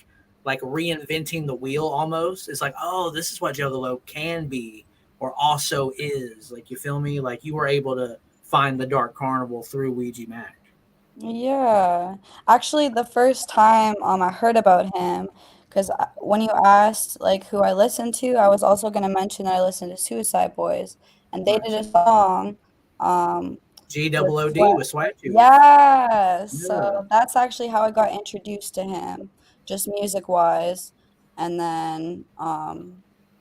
like reinventing the wheel almost. It's like, oh, this is what Juggalo can be or also is. Like, you feel me? Like, you were able to find the Dark Carnival through Ouija Macc. Yeah. Actually, the first time I heard about him, because when you asked like who I listened to, I was also gonna mention that I listened to Suicide Boys, and they did a song with GOOD Sweat. with Swag Tooth. Yeah, Yeah. so that's actually how I got introduced to him, just music wise, and then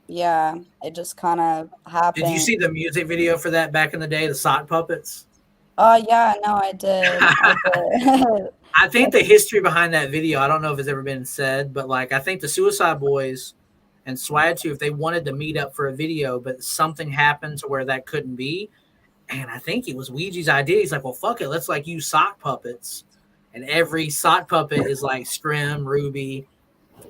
yeah, it just kind of Did you happened. see the music video for that back in the day, the sock puppets? Oh yeah, no, I did. I did. I think the history behind that video, I don't know if it's ever been said, but like I think the Suicide Boys and Swag Tooth, they wanted to meet up for a video, but something happened to where that couldn't be. And I think it was Ouija's idea. He's like, well, fuck it. Let's like use sock puppets. And every sock puppet is like Scrim, Ruby,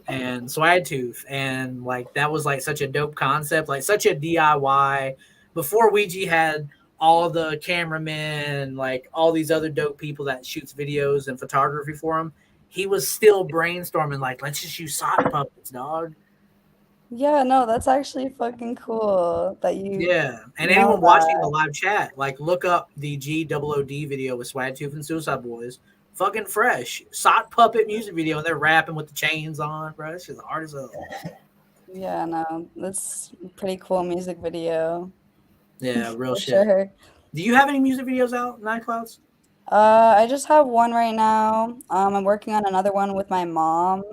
and Swag Tooth. And like that was like such a dope concept, like such a DIY. Before Ouija had all the cameramen, like all these other dope people that shoots videos and photography for him, he was still brainstorming, like, let's just use sock puppets, dog. Yeah, no, that's actually fucking cool that you Yeah, and know anyone watching the that. live chat, like, look up the GOOD video with Swag Tooth and Suicide Boys. Fucking fresh sock puppet music video, and they're rapping with the chains on, bro. This shit's hard as hell. Yeah, no, that's a pretty cool music video. Yeah, real For shit. sure. Do you have any music videos out, 9cloudz? I just have one right now. I'm working on another one with my mom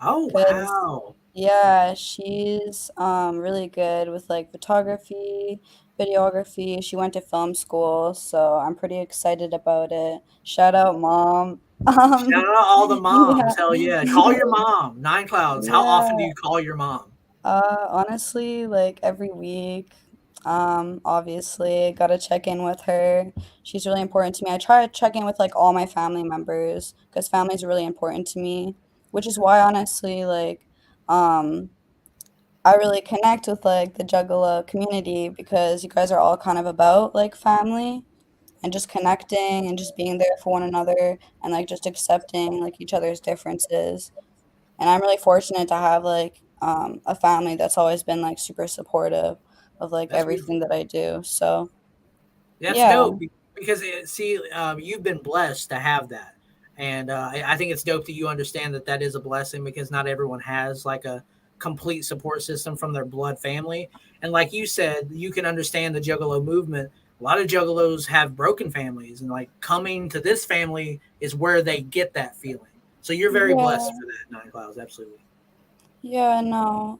Oh, because wow. yeah, she's really good with like photography, videography. She went to film school, so I'm pretty excited about it. Shout out mom. Shout out all the Yeah. moms. Hell yeah. Call your mom. 9cloudz. How often do Yeah. you call your mom? Honestly, like every week. Obviously, gotta check in with her. She's really important to me. I try to check in with like all my family members because family is really important to me, which is why honestly, like, um, I really connect with like the Juggalo community because you guys are all kind of about like family and just connecting and just being there for one another and like just accepting like each other's differences. And I'm really fortunate to have like a family that's always been like super supportive of like That's beautiful. everything that I do. So That's yeah, dope because you've been blessed to have that, and I think it's dope that you understand that that is a blessing because not everyone has like a complete support system from their blood family. And like you said, you can understand the Juggalo movement. A lot of Juggalos have broken families, and like coming to this family is where they get that feeling. So you're very blessed yeah, for that, 9cloudz. Absolutely. yeah, no.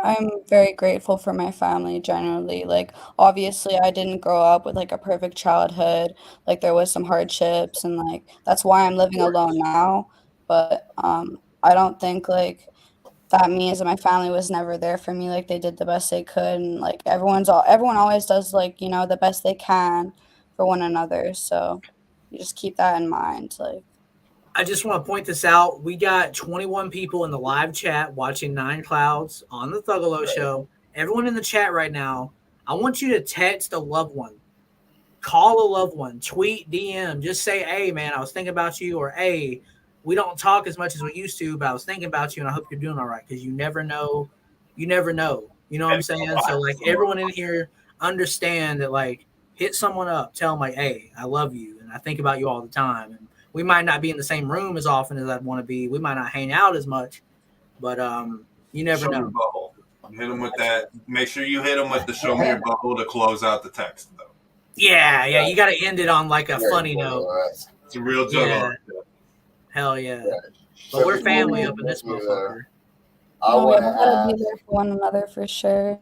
I'm very grateful for my family generally. Like, obviously, I didn't grow up with like a perfect childhood. Like, there was some hardships, and like that's why I'm living alone now. But I don't think like that means that my family was never there for me. Like, they did the best they could, and like everyone always does like the best they can for one another. So you just keep that in mind. Like, I just want to point this out. We got 21 people in the live chat watching 9cloudz on the Thuggalo Show. Everyone in the chat right now, I want you to text a loved one, call a loved one, tweet, DM, just say, hey, man, I was thinking about you, or hey, we don't talk as much as we used to, but I was thinking about you and I hope you're doing all right because you never know. You never know. You know what I'm saying? So, like, everyone in here understand that, like, hit someone up, tell them, like, hey, I love you and I think about you all the time. And we might not be in the same room as often as I'd want to be. We might not hang out as much, but you never Show me your know. butthole. Hit him with that. Make sure you hit him with the show me your butthole to close out the text, though. Yeah, you got to end it on like a Very funny cool, note. right? It's a real juggalo. Yeah. Hell yeah. Yeah. But we're So family yeah, up in this you, motherfucker. I no, we want to gotta be ask. there for one another for sure.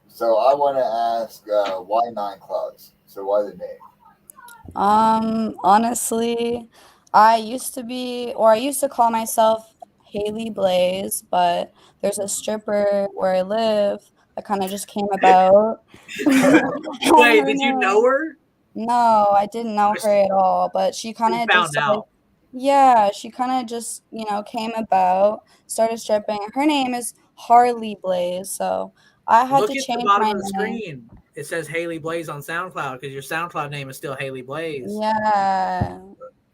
So I want to ask, why 9cloudz? So why the name? Honestly, I used to be, or I used to call myself Haley Blaze, but there's a stripper where I live that kind of just came about. And Wait, her did you know name, her? no, I didn't know her at all, but she kind You of found just like, out. yeah, she kind of just, came about, started stripping. Her name is Harley Blaze, so I had Look to at the change bottom my of the name. screen. It says Haley Blaze on SoundCloud because your SoundCloud name is still Haley Blaze. Yeah.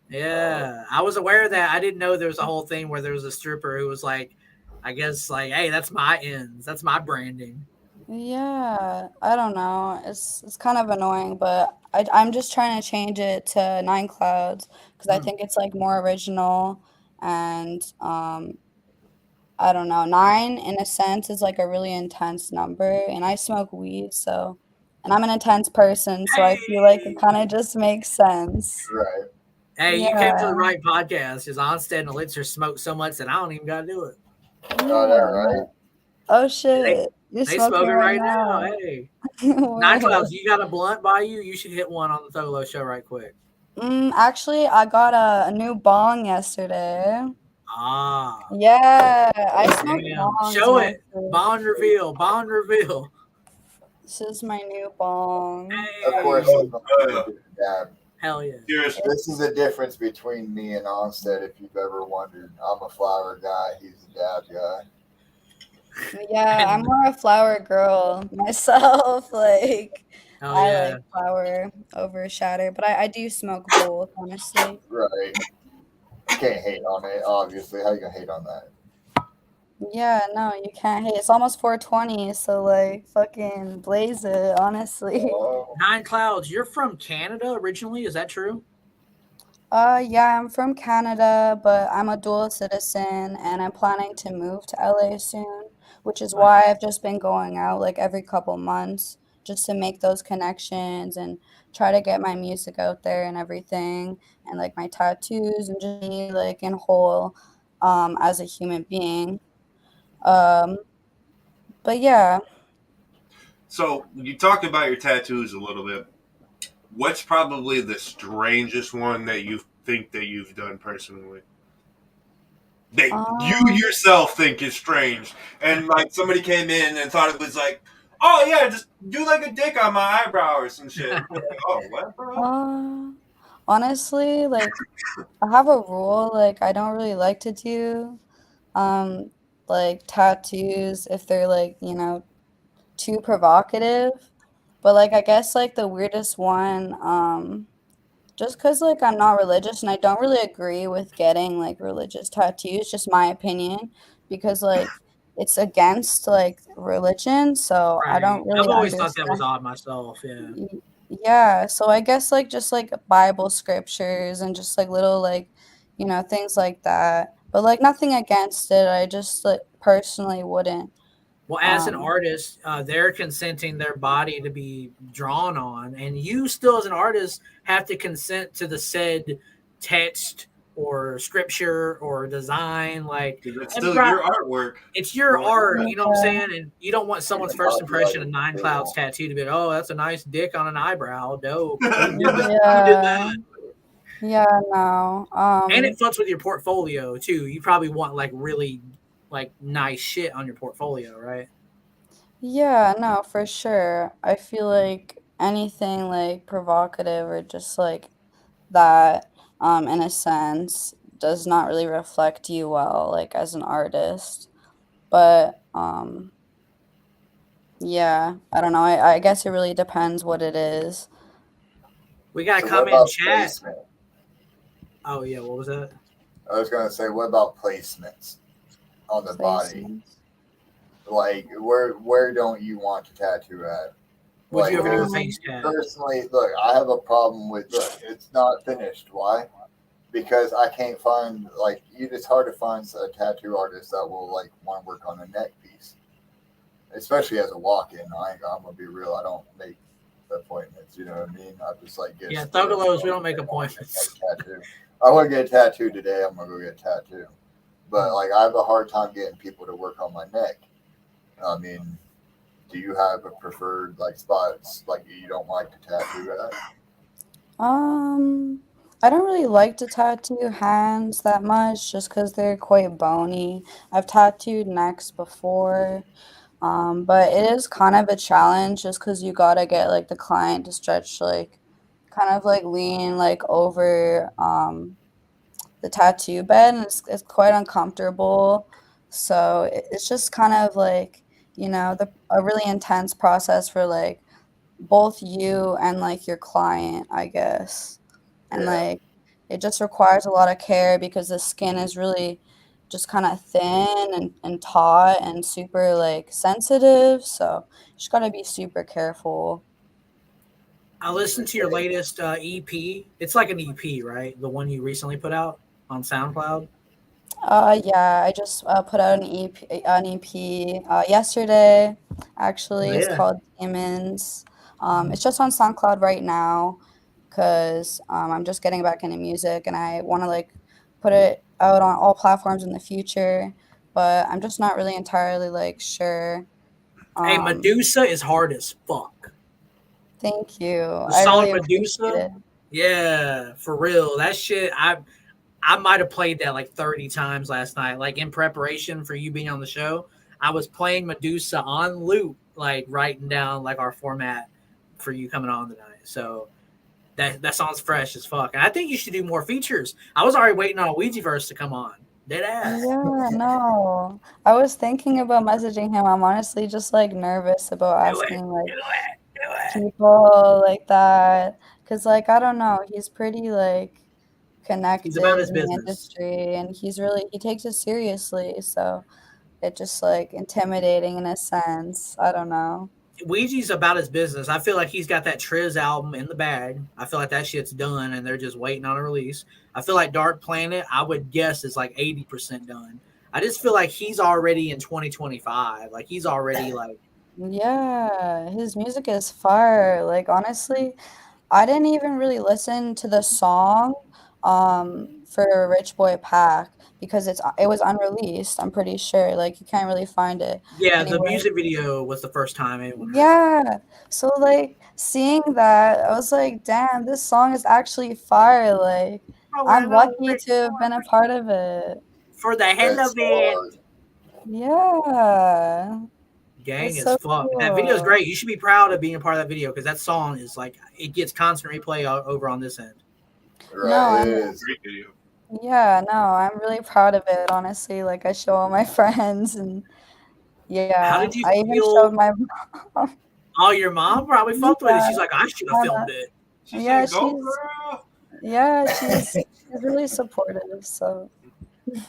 Yeah, I was aware of that. I didn't know there was a whole thing where there was a stripper who was like, I guess like, hey, that's my ends. That's my branding. Yeah, I don't know. It's kind of annoying, but I'm just trying to change it to 9cloudz because I Hmm. think it's like more original and I don't know. 9 in a sense is like a really intense number and I smoke weed, so and I'm an intense person, so I feel like it kind Hey, of just makes sense. Right. hey, you came to the Yeah. right podcast. Because Onsted Elixir smoked so much that I don't even got to do it. Oh, that Yeah. right. Oh They shit. You're they smoking smoking right right now. now. Hey, Word. 9cloudz, you got a blunt by you? You should hit one on the Thugalo Show right quick. Actually, I got a new bong yesterday. Ah, Yeah, I smoke damn. bongs Show it. mostly. Bond reveal. Bond reveal. This is my new bong. Of course, Hey, I'm gonna do dab. hell yeah. Cheers. This is the difference between me and Onsted. If you've ever wondered, I'm a flower guy. He's a dab guy. Yeah, I'm And more a flower girl myself. Like, hell I yeah. like flower over shatter, but I do smoke both, honestly. Right. Can't hate on it, obviously. How you gonna hate on that? Yeah, no, you can't hate. It's almost 420, so like, fucking blaze it, honestly. Oh, 9cloudz, you're from Canada originally, is that true? Yeah, I'm from Canada, but I'm a dual citizen and I'm planning to move to LA soon, which is Nice. why I've just been going out like every couple months just to make those connections and try to get my music out there and everything and like my tattoos and just me like in whole as a human being. Um, but yeah, So you talked about your tattoos a little bit. What's probably the strangest one that you think that you've done personally? That you um, yourself think is strange, and like somebody came in and thought it was like, oh yeah, just do like a dick on my eyebrow or some shit. Like, oh, what, bro? uh, honestly, like I have a rule like I don't really like to do um like tattoos if they're like too provocative, but like I guess like the weirdest one just because like I'm not religious and I don't really agree with getting like religious tattoos, just my opinion, because like it's against like religion, so I Right. don't I've really always thought that was understand. odd myself. Yeah. Yeah, so I guess like just like Bible scriptures and just like little like things like that, but like nothing against it. I just like personally wouldn't. Well, as an um artist, they're consenting their body to be drawn on, and you still, as an artist, have to consent to the said text or scripture or design. Like, Because it's and still your artwork. it's your art, you know what I'm yeah, saying? And you don't want someone's first impression of Copyrighted 9cloudz material. tattoo to be, oh, that's a nice dick on an eyebrow. Dope. Who did yeah, that? yeah, no. And it fucks with your portfolio too. You probably want like really like nice shit on your portfolio, right? Yeah, no, for sure. I feel like anything like provocative or just like that, in a sense, does not really reflect you well, like as an artist. But yeah, I don't know. I guess it really depends what it is. We got a So what comment in about chat. placement? Oh yeah, what was that? I was gonna say, what about placements on the body? Placements. Like, where don't you want to tattoo at? Would you Like, ever do a because face Um, tat? personally, look, I have a problem with look. It's not finished. Why? Because I can't find like it's hard to find a tattoo artist that will like want to work on a neck piece, especially as a walk-in. I'm gonna be real. I don't make appointments. You know what I mean? I just like get Yeah, scared. Thuggalos, we don't make Get appointments. a tattoo. I want to get a tattoo today. I'm gonna go get a tattoo. But like, I have a hard time getting people to work on my neck. I mean, do you have a preferred like spots like you don't like to tattoo at? um, I don't really like to tattoo hands that much just because they're quite bony. I've tattooed necks before. But it is kind of a challenge just because you gotta get like the client to stretch like kind of like lean like over the tattoo bed and it's quite uncomfortable. So it's just kind of like, a really intense process for like both you and like your client, I guess. And Yeah. like it just requires a lot of care because the skin is really just kind of thin and taut and super like sensitive. So you just gotta be super careful. I listened to your latest EP. It's like an EP, right? The one you recently put out on SoundCloud. Yeah, I just put out an EP yesterday. Actually, it's Yeah. called Demons. It's just on SoundCloud right now because I'm just getting back into music and I want to like put it out on all platforms in the future, but I'm just not really entirely like sure. Hey, Um, Medusa is hard as fuck. Thank you. The I song really appreciate Medusa. it. Yeah, for real. That shit. I might have played that like 30 times last night. Like in preparation for you being on the show, I was playing Medusa on loop, like writing down like our format for you coming on tonight. So that song's fresh as fuck. And I think you should do more features. I was already waiting on a Ouija verse to come on. Dead ass. Yeah, no. I was thinking about messaging him. I'm honestly just like nervous about Do it. asking like Do it. Do it. people like that because like I don't know, he's pretty like He's about connected his in the business. industry and he takes it seriously, so it just like intimidating in a sense. I don't know. Ouija's about his business. I feel like he's got that Triz album in the bag. I feel like that shit's done and they're just waiting on a release. I feel like Dark Planet, I would guess, is like 80% done. I just feel like he's already in 2025. Like he's already like, Yeah, his music is fire. Like honestly, I didn't even really listen to the song for Rich Boy Pack because it was unreleased, I'm pretty sure. Like you can't really find it yeah, the anywhere. music video was the first time it was. Yeah. So like seeing that, I was like, damn, this song is actually fire. Like I'm lucky to have been a part of it. For the hell That's of it. hard. Yeah. Gang That's is so fuck. That video is cool. great. You should be proud of being a part of that video because that song is like, it gets constant replay over on this end. Right, it I'm is. Great video. Yeah, no, I'm really proud of it, honestly. Like I show all my friends and How yeah, did you I even feel? showed my mom. Oh, your mom probably fucked with it. Yeah, She's like, I should have Hannah. filmed it. She Yeah, said, "Go, she's girl." she's really supportive. So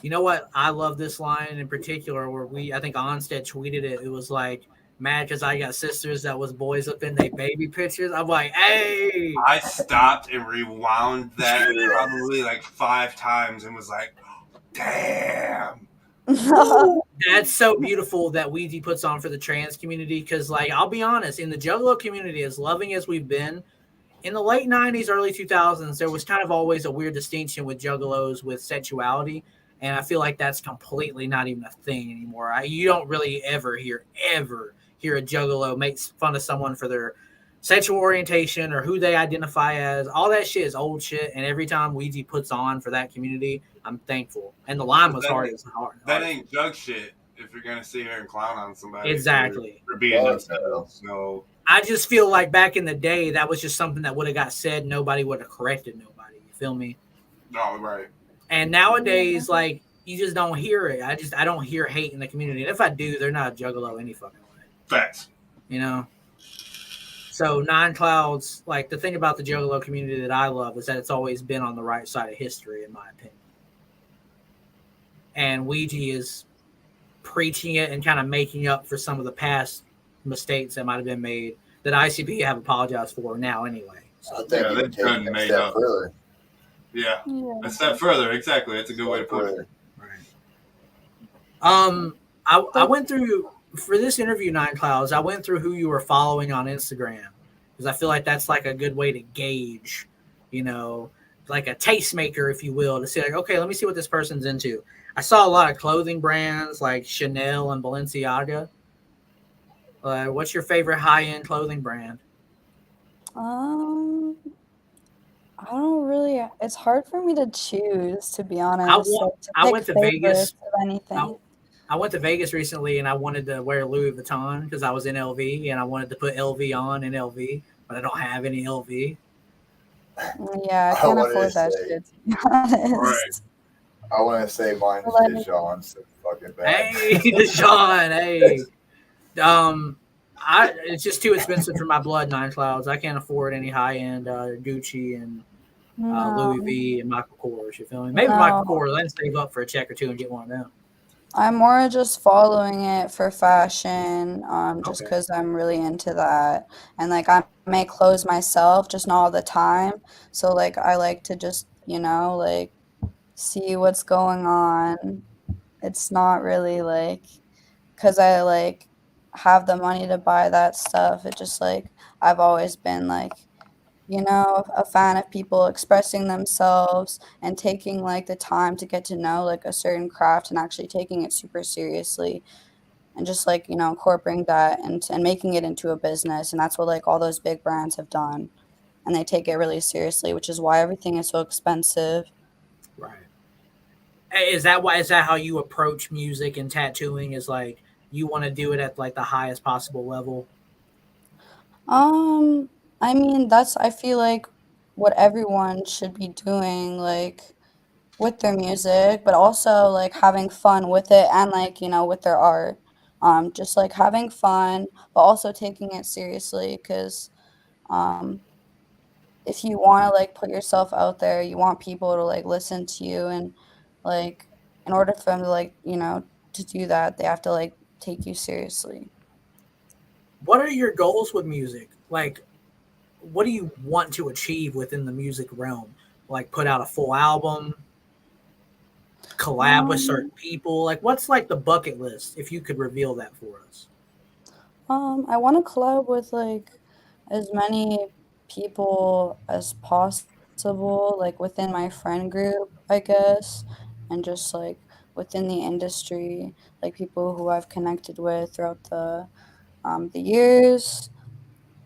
You know what? I love this line in particular where I think Onsted tweeted it. It was like, mad because I got sisters that was boys up in their baby pictures. I'm like, hey. I stopped and rewound that probably like 5 times and was like, damn. That's so beautiful that Ouija puts on for the trans community because, like, I'll be honest, in the Juggalo community, as loving as we've been, in the late 90s, early 2000s, there was kind of always a weird distinction with Juggalos with sexuality. And I feel like that's completely not even a thing anymore. You don't really ever hear a Juggalo make fun of someone for their sexual orientation or who they identify as. All that shit is old shit. And every time Ouija puts on for that community, I'm thankful. And the line was hard as hard. That ain't jug shit if you're gonna sit here and clown on somebody. Exactly. For being Oh, themselves. So I just feel like back in the day, that was just something that would have got said. Nobody would have corrected nobody. You feel me? no, right. And nowadays, like, you just don't hear it. I don't hear hate in the community. And if I do, they're not a Juggalo any fucking way. Facts. You know? So 9cloudz, like, the thing about the Juggalo community that I love is that it's always been on the right side of history, in my opinion. And Ouija is preaching it and kind of making up for some of the past mistakes that might have been made that ICP have apologized for now anyway. I think Yeah, you they've can take done it a made step up. further. Yeah. yeah. A step further, exactly. That's a good way to put it. Right. I went through for this interview, 9cloudz. I went through who you were following on Instagram because I feel like that's like a good way to gauge, you know, like a tastemaker, if you will, to see like, okay, let me see what this person's into. I saw a lot of clothing brands like Chanel and Balenciaga. What's your favorite high-end clothing brand? I don't really. It's hard for me to choose, to be honest. I Like, went to to pick Vegas. favorites of anything. I went to Vegas recently and I wanted to wear Louis Vuitton because I was in LV and I wanted to put LV on in LV, but I don't have any LV. Yeah, I I can't wanted afford to that say- shit, to be honest. Right. I want to say mine's Like- Dijon so fucking bad. Hey, Deshaun, hey. It's just too expensive for my blood, 9cloudz. I can't afford any high-end Gucci and No. Louis V and Michael Kors. You feel me? Maybe No. Michael Kors. I can save up for a check or two and get one of them. I'm more just following it for fashion, just Okay. because I'm really into that. And like I make clothes myself, just not all the time. So like I like to just, like see what's going on. It's not really like because I like have the money to buy that stuff. It just like I've always been like, a fan of people expressing themselves and taking like the time to get to know like a certain craft and actually taking it super seriously and just like, incorporating that and making it into a business. And that's what like all those big brands have done. And they take it really seriously, which is why everything is so expensive. Right. Is that how you approach music and tattooing? Is like you want to do it at like the highest possible level? I mean, I feel like what everyone should be doing, like with their music, but also like having fun with it and like, with their art. Just like having fun, but also taking it seriously because if you want to like put yourself out there, you want people to like listen to you and like in order for them to like, to do that, they have to like take you seriously. what are your goals with music? Like, what do you want to achieve within the music realm? Like, put out a full album, collab with certain Um, people. Like, what's like the bucket list if you could reveal that for us? I want to collab with like as many people as possible, like within my friend group, I guess, and just like within the industry, like people who I've connected with throughout the years.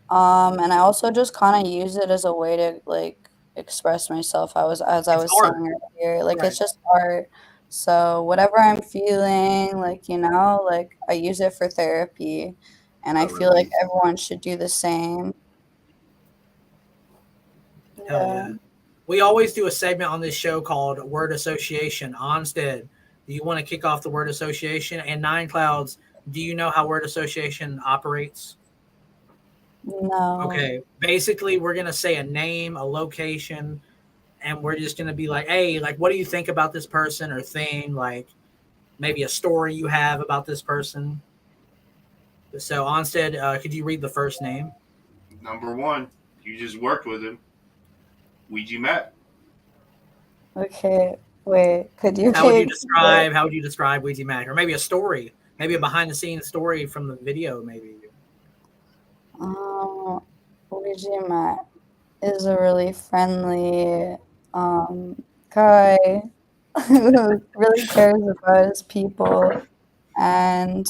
And I also just kind of use it as a way to like express myself. As I It's was art, saying earlier, like right? it's just art. So whatever I'm feeling, like like I use it for therapy, and I A feel like release. everyone should do the same. Hell Yeah. yeah. We always do a segment on this show called Word Association. Onsted, do you want to kick off the word association? And 9cloudz, do you know how word association operates? No. Okay. Basically, we're going to say a name, a location, and we're just going to be like, hey, like, what do you think about this person or thing? Like, maybe a story you have about this person. So, Onsted, could you read the first name? Number one, you just worked with him. Ouija Macc. Okay. Wait. Could you How would you repeat that? describe Ouija Macc? Or maybe a story, maybe a behind the scenes story from the video, maybe. Um, Ouija Macc is a really friendly guy who really cares about his people, and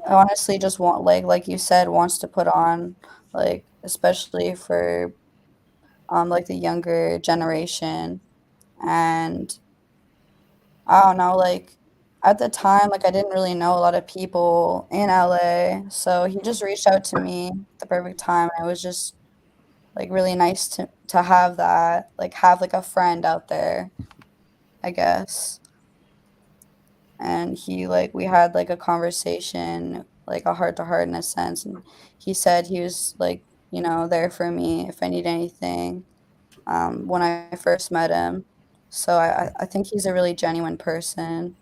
I honestly just want like you said wants to put on, like especially for like the younger generation. And I don't know, like at the time, like I didn't really know a lot of people in LA, so he just reached out to me at the perfect time. It was just like really nice to have that, like have like a friend out there, I guess. And he like we had like a conversation, like a heart to heart in a sense, and he said he was like, there for me if I need anything, when I first met him. So I think he's a really genuine person.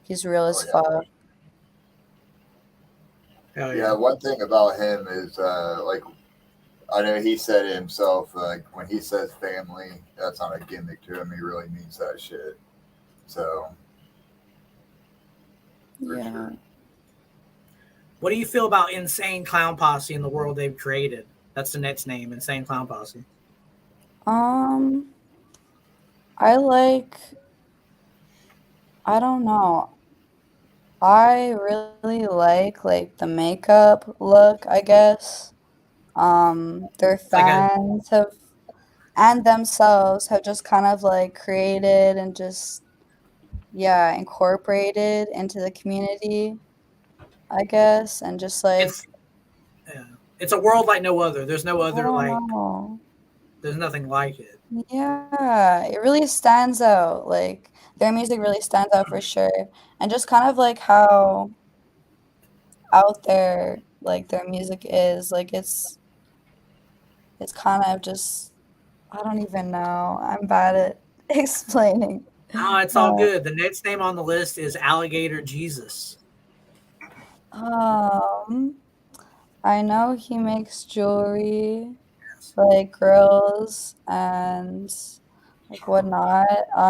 He's real Oh as yeah. fuck. Hell Yeah, yeah. one thing about him is like I know he said it himself, like when he says family, that's not a gimmick to him. He really means that shit. So for Yeah. sure. What do you feel about Insane Clown Posse and the world they've created? That's the next name, Insane Clown Posse. Um, I like, I don't know. I really like the makeup look, I guess. Their It's like a fans have and themselves have just kind of like created and just, yeah, incorporated into the community, I guess, and just like, it's yeah. It's a world like no other. There's no I other don't like know. there's nothing like it. Yeah, it really stands out. Like their music really stands out for sure. And just kind of like how out there like their music is. Like it's kind of just, I don't even know. I'm bad at explaining. Oh, it's all Uh, good. The next name on the list is Alligator Jesus. um, I know he makes jewelry Yes. for like girls and like whatnot.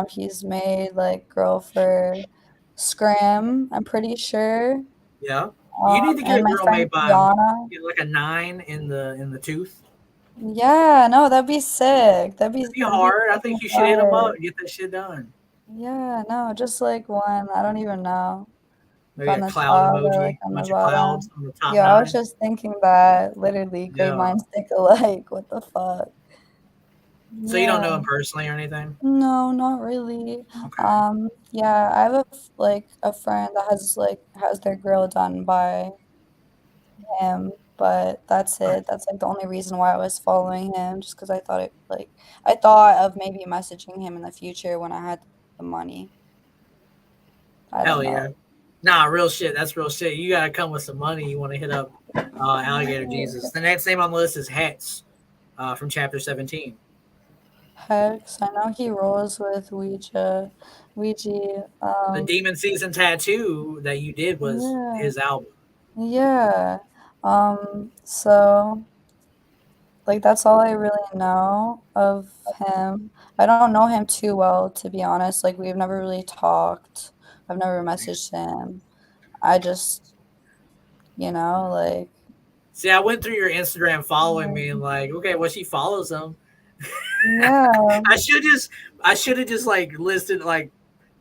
He's made like girl for Scram, I'm pretty sure. Yeah. You need to get And a my girl friend made by Kiana. get like a 9 in the tooth. Yeah, no, that'd be sick. That'd be That'd be hard. I fucking think you should hit them up fire. and get that shit done. Yeah, no, just like one. I don't even know. Like Maybe on a the cloud top or emoji, like a on the bunch of clouds bottom. on the top Yeah, I was 9. just thinking that. Literally, great Yeah. minds think alike. What the fuck? So you don't Yeah. know him personally or anything? No, not really. Okay. Yeah, I have like a friend that has their grill done by him, but that's Right. it. That's like the only reason why I was following him, just because I thought of maybe messaging him in the future when I had the money. I don't Hell know. yeah. Nah, real shit. That's real shit. You gotta come with some money. You want to hit up Alligator Jesus. The next name on the list is Hex from Chapter 17. Hex, I know he rolls with Ouija. The Demon Season tattoo that you did was Yeah, his album. yeah. So like that's all I really know of him. I don't know him too well, to be honest. Like we've never really talked. I've never messaged him. I just, like See, I went through your Instagram following me and like, okay, well, she follows him. yeah. I should have just like listed like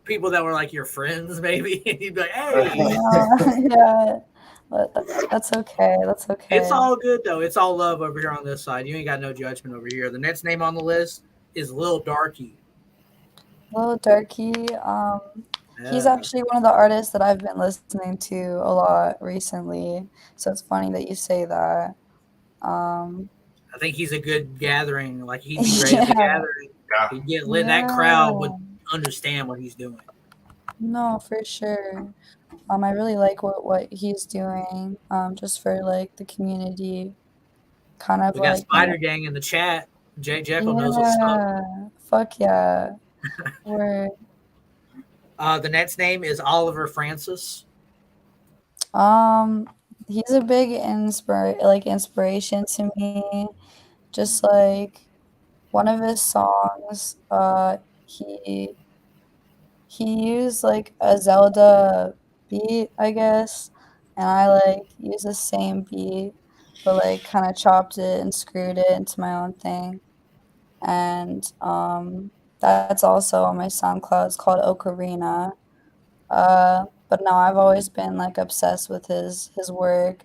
people that were like your friends, maybe. And you'd be like, hey, Yeah. But that's okay. That's it's okay. all good though. It's all love over here on this side. You ain't got no judgment over here. The next name on the list is Lil Darky. Lil Durky, he's Yeah. actually one of the artists that I've been listening to a lot recently. So it's funny that you say that. Um, I think he's a good gathering. Like he'd be great at the yeah, gathering. Yeah. He'd get lit. That crowd would yeah. understand what he's doing. No, for sure. I really like what he's doing. Just for like the community, kind of We got like, Spider Gang in the chat. Jay Jekyll knows what's up. yeah, fuck yeah. Word. The next name is Oliver Francis. Um, he's a big inspiration to me. Just like one of his songs, he used like a Zelda beat, I guess, and I like use the same beat, but like kind of chopped it and screwed it into my own thing. And that's also on my SoundCloud. It's called Ocarina. But no, I've always been like obsessed with his work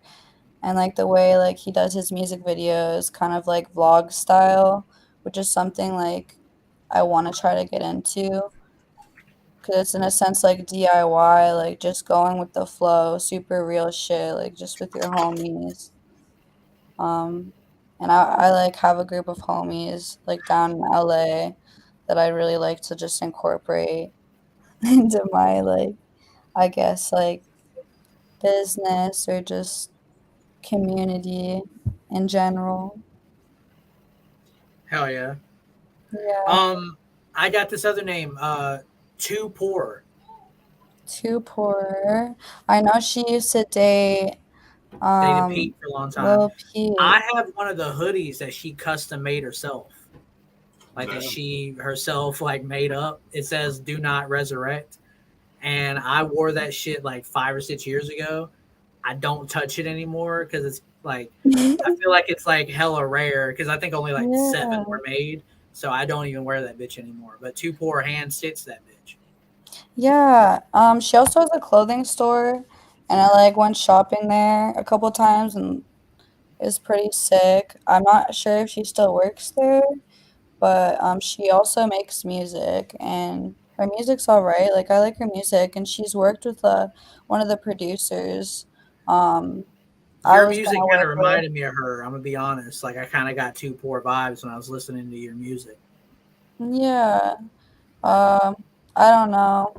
and like the way like he does his music videos, kind of like vlog style, which is something like I want to try to get into because it's in a sense like DIY, like just going with the flow, super real shit, like just with your homies. Um, and I like have a group of homies like down in LA that I really like to just incorporate into my like I guess like business or just community in general. Hell yeah. Yeah, I got this other name. Too Poor. too poor. I know she used to date Dated Pete for a long time. Lil Peep. I have one of the hoodies that she custom made herself. Like that Damn. she herself like made up. It says "Do not resurrect," and I wore that shit like 5 or 6 years ago. I don't touch it anymore because it's like I feel like it's like hella rare because I think only like 7 Yeah. were made, so I don't even wear that bitch anymore. But Too Poor hand stitched that bitch. Yeah. She also has a clothing store and I like went shopping there a couple times and it's pretty sick. I'm not sure if she still works there, but she also makes music and her music's all right. Like I like her music and she's worked with one of the producers. Um I Your was music gonna kind work of with. reminded me of her. I'm gonna be honest. Like I kind of got Too Poor vibes when I was listening to your music. Yeah. I don't know.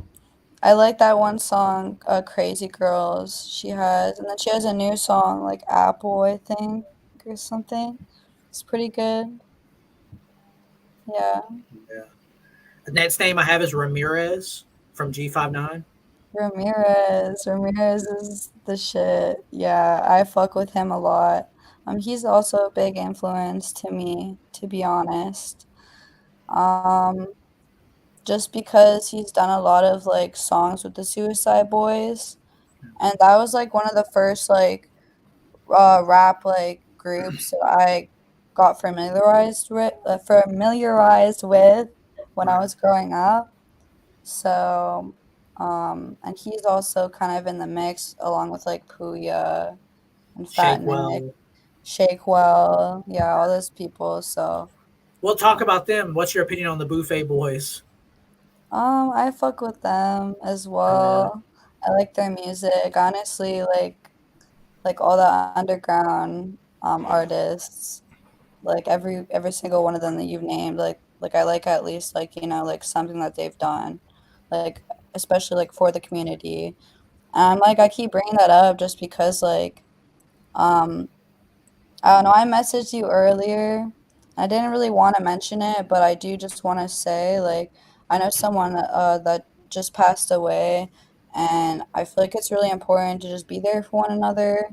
I like that one song, Crazy Girls, she has. And then she has a new song, like Apple, I think, or something. It's pretty good. Yeah. Yeah. The next name I have is Ramirez from G59. Ramirez is the shit. Yeah, I fuck with him a lot. He's also a big influence to me, to be honest. Um, just because he's done a lot of like songs with the Suicide Boys, and that was like one of the first like rap like groups that I got familiarized with when I Right. was growing up. So, and he's also kind of in the mix along with like Puya and Fat Nick, Shakewell. Shakewell, yeah, all those people. So, We'll talk about them. What's your opinion on the Buffet Boys? I fuck with them as Hell yeah. well. I like their music. Honestly, like all the underground artists, like every single one of them that you've named, like I like at least like like something that they've done, like especially like for the community. And I'm like I keep bringing that up just because like um I don't know, I messaged you earlier. I didn't really want to mention it, but I do just want to say like I know someone that just passed away, and I feel like it's really important to just be there for one another.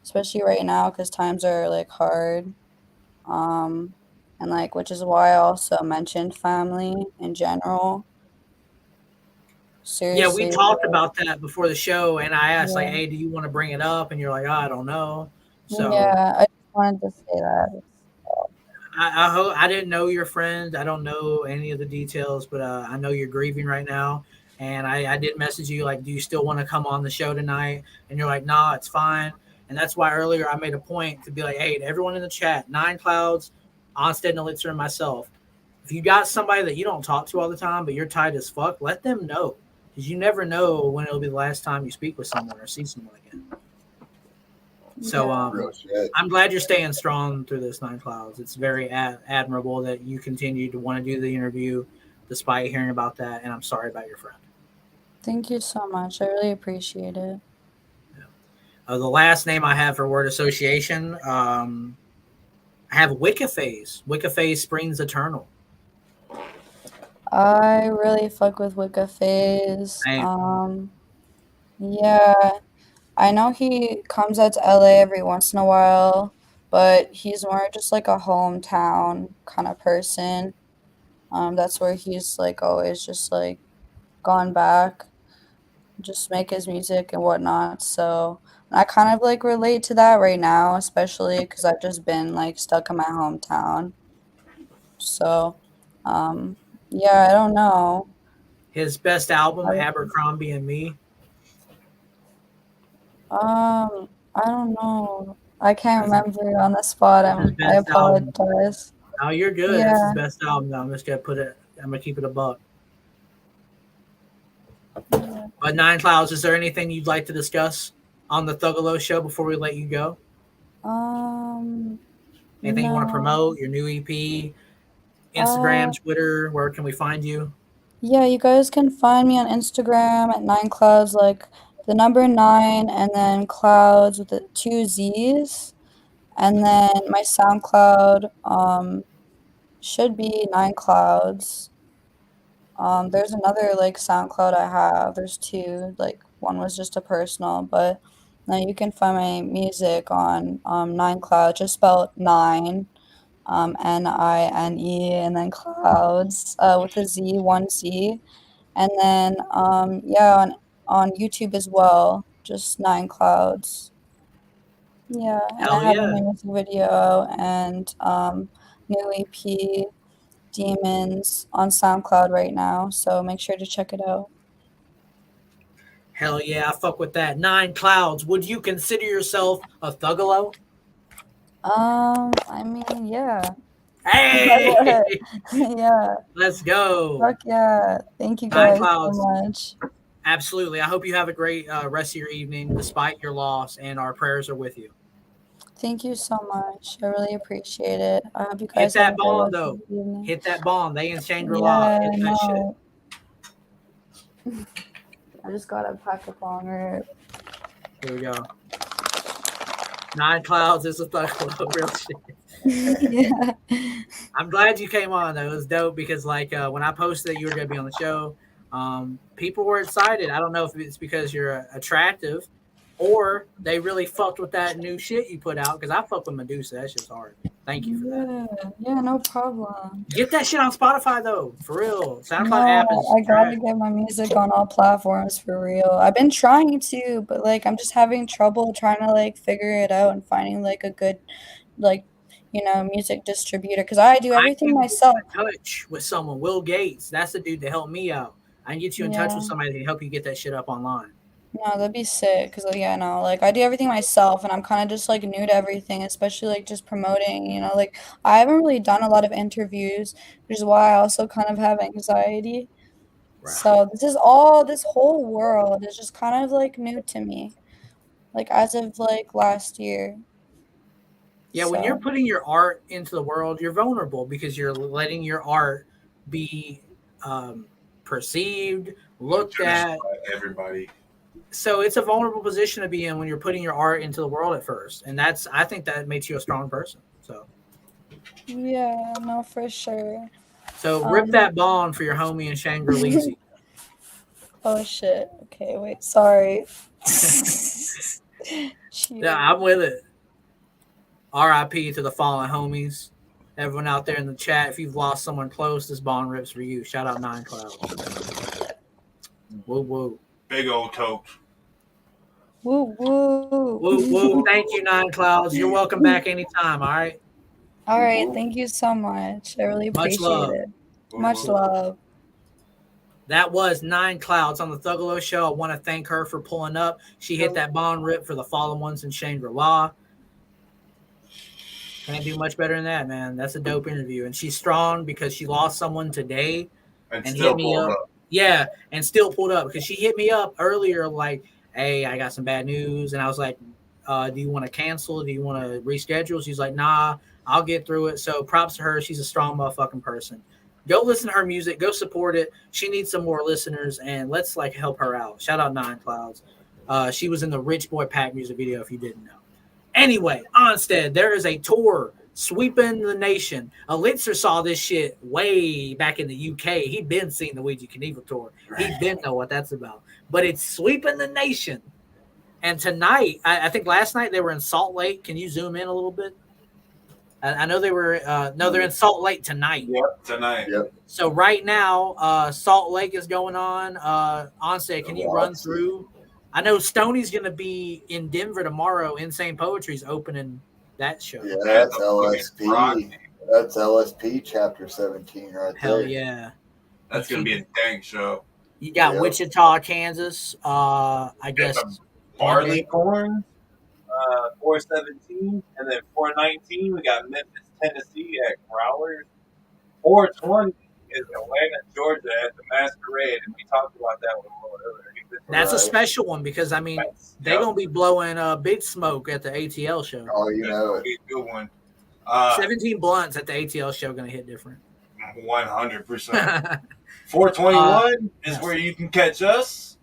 especially right now because times are like hard. And like, which is why I also mentioned family in general. Yeah, we Seriously, talked about that before the show, and I asked like, yeah, "Hey, do you want to bring it up?" And you're like, "Oh, I don't know." So yeah. I just wanted to say that. I hope I didn't know your friend. I don't know any of the details, but I know you're grieving right now. And I did message you like, "Do you still want to come on the show tonight?" And you're like, "Nah, it's fine." And that's why earlier I made a point to be like, "Hey, to everyone in the chat, 9cloudz, Onsted Elixir, and myself, if you got somebody that you don't talk to all the time, but you're tight as fuck, let them know, because you never know when it'll be the last time you speak with someone or see someone again." So Yeah. Real shit. I'm glad you're staying strong through this, 9cloudz. It's very admirable that you continue to want to do the interview despite hearing about that. And I'm sorry about your friend. Thank you so much. I really appreciate it. The last name I have for word association, I have Wicca Phase. Wicca Phase Springs Eternal. I really fuck with Wicca Phase. Same. Yeah, I know he comes out to LA every once in a while, but he's more just like a hometown kind of person. That's where he's like always just like gone back, just make his music and whatnot. So I kind of like relate to that right now, especially because I've just been like stuck in my hometown. So, um, yeah, I don't know. His best album, Abercrombie and Me. I don't know. I can't remember on the spot. That's his I best album. apologize. Oh, you're good. That's his Yeah. best album. I'm just gonna put it. I'm gonna keep it a buck. Yeah. But 9cloudz, is there anything you'd like to discuss on the Thuggalo show before we let you go? Anything you want to No. promote? Your new EP, Instagram, Twitter. Where can we find you? Yeah, you guys can find me on Instagram at 9cloudz, like the number 9 and then clouds with the 2 Z's. And then my SoundCloud should be 9cloudz. There's another like SoundCloud I have. There's 2. Like one was just a personal, but now you can find my music on 9cloud, just spelled 9, NINE, and then clouds with a Z, 1 Z. And then yeah, on YouTube as well, just 9cloudz. Yeah, and I Hell have a yeah. music video and new EP, Demons, on SoundCloud right now, so make sure to check it out. Hell yeah, I fuck with that. 9cloudz, would you consider yourself a Thuggalo? I mean, yeah. Hey, Yeah. let's go. Fuck yeah. Thank you guys so 9cloudz. much. Absolutely. I hope you have a great rest of your evening despite your loss, and our prayers are with you. Thank you so much. I really appreciate it. I hope you Hit guys have that a great bomb, rest though. of the evening. Hit that bomb. They in Shangri-La. Yeah, Hit that no. I just gotta pack a bonger. shit. Here we go. 9cloudz is a Thuggalo. Real shit. Yeah. I'm glad you came on, though. It was dope because, like, when I posted that you were going to be on the show, people were excited. I don't know if it's because you're attractive or they really fucked with that new shit you put out, because I fuck with Medusa. That shit's hard. Thank you for that. Yeah, no problem. Get that shit on Spotify, though. For real. SoundCloud No, app is I gotta trash. get my music on all platforms for real. I've been trying to, but like I'm just having trouble trying to like figure it out and finding like a good like music distributor because I do I everything can get myself. you in touch with someone. Will Gates. That's the dude that helped me out. I can get you in touch with Yeah. somebody that can help you get that shit up online. No, that'd be sick because yeah, no, like I do everything myself and I'm kind of just like new to everything, especially like just promoting, like I haven't really done a lot of interviews, which is why I also kind of have anxiety. Right. So this whole world is just kind of like new to me, like as of like last year. Yeah, when you're So putting your art into the world, you're vulnerable because you're letting your art be perceived, looked at. Everybody. So it's a vulnerable position to be in when you're putting your art into the world at first. And I think that makes you a strong person. So yeah, no, for sure. rip that bond for your homie in Shangri-La. Oh shit. Okay, wait, sorry. Yeah, I'm with it. R.I.P. to the fallen homies. Everyone out there in the chat, if you've lost someone close, this bond rips for you. Shout out 9cloudz. Woo woo. Big old tote. Woo woo. Woo woo. Thank you, 9cloudz. You're welcome back anytime, all right? All right, thank you so much. I really Much appreciate love. it. Much love. That was 9cloudz on the Thuggalo Show. I want to thank her for pulling up. She hit that bond rip for the fallen ones in Shangri-La. Can't do much better than that, man. That's a dope interview. And she's strong because she lost someone today And and still hit me pulled up. Yeah, and still pulled up because she hit me up earlier like, hey, I got some bad news. And I was like, do you want to cancel? Do you want to reschedule? She's like, nah, I'll get through it. So props to her. She's a strong motherfucking person. Go listen to her music. Go support it. She needs some more listeners, and let's like help her out. Shout out 9cloudz. She was in the Rich Boy Pacc music video, if you didn't know. Anyway, Onsted, there is a tour sweeping the nation. Elixir saw this shit way back in the UK. He'd been seeing the Ouija Knievel tour. He'd been know what that's about. But it's sweeping the nation. And tonight, I think last night they were in Salt Lake. Can you zoom in a little bit? I know they were, no, they're in Salt Lake tonight. Yep, tonight. Yep. So right now, Salt Lake is going on. Onsted, can you run through? I know Stoney's going to be in Denver tomorrow. Insane Poetry's opening that show. Yeah, that's LSP. That's LSP chapter 17 right Hell there. yeah. That's going to be a dang show. You got Wichita, Kansas. I guess Barley Corn, 417. And then 419, we got Memphis, Tennessee at Growlers. 420 is Atlanta, Georgia at the Masquerade. And we talked about that one earlier. That's a special one because, I mean, they're going to be blowing big smoke at the ATL show. Oh, you know it. Be a good one. 17 blunts at the ATL show going to hit different. 100%. 421 is where you can catch us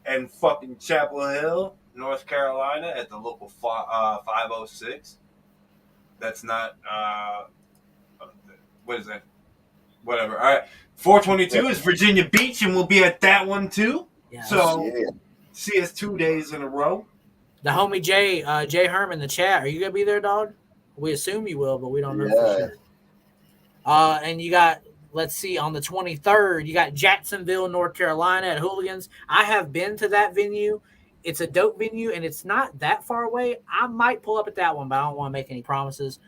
in fucking Chapel Hill, North Carolina at the local 506. That's not, what is that? Whatever. All right. 422 is Virginia Beach, and we'll be at that one too. Yeah, so see us 2 days in a row. The homie Jay Herman in the chat. Are you gonna be there, dog? We assume you will, but we don't know for sure. And you got, let's see, on the 23rd, you got Jacksonville, North Carolina at Hooligans. I have been to that venue. It's a dope venue, and it's not that far away. I might pull up at that one, but I don't want to make any promises.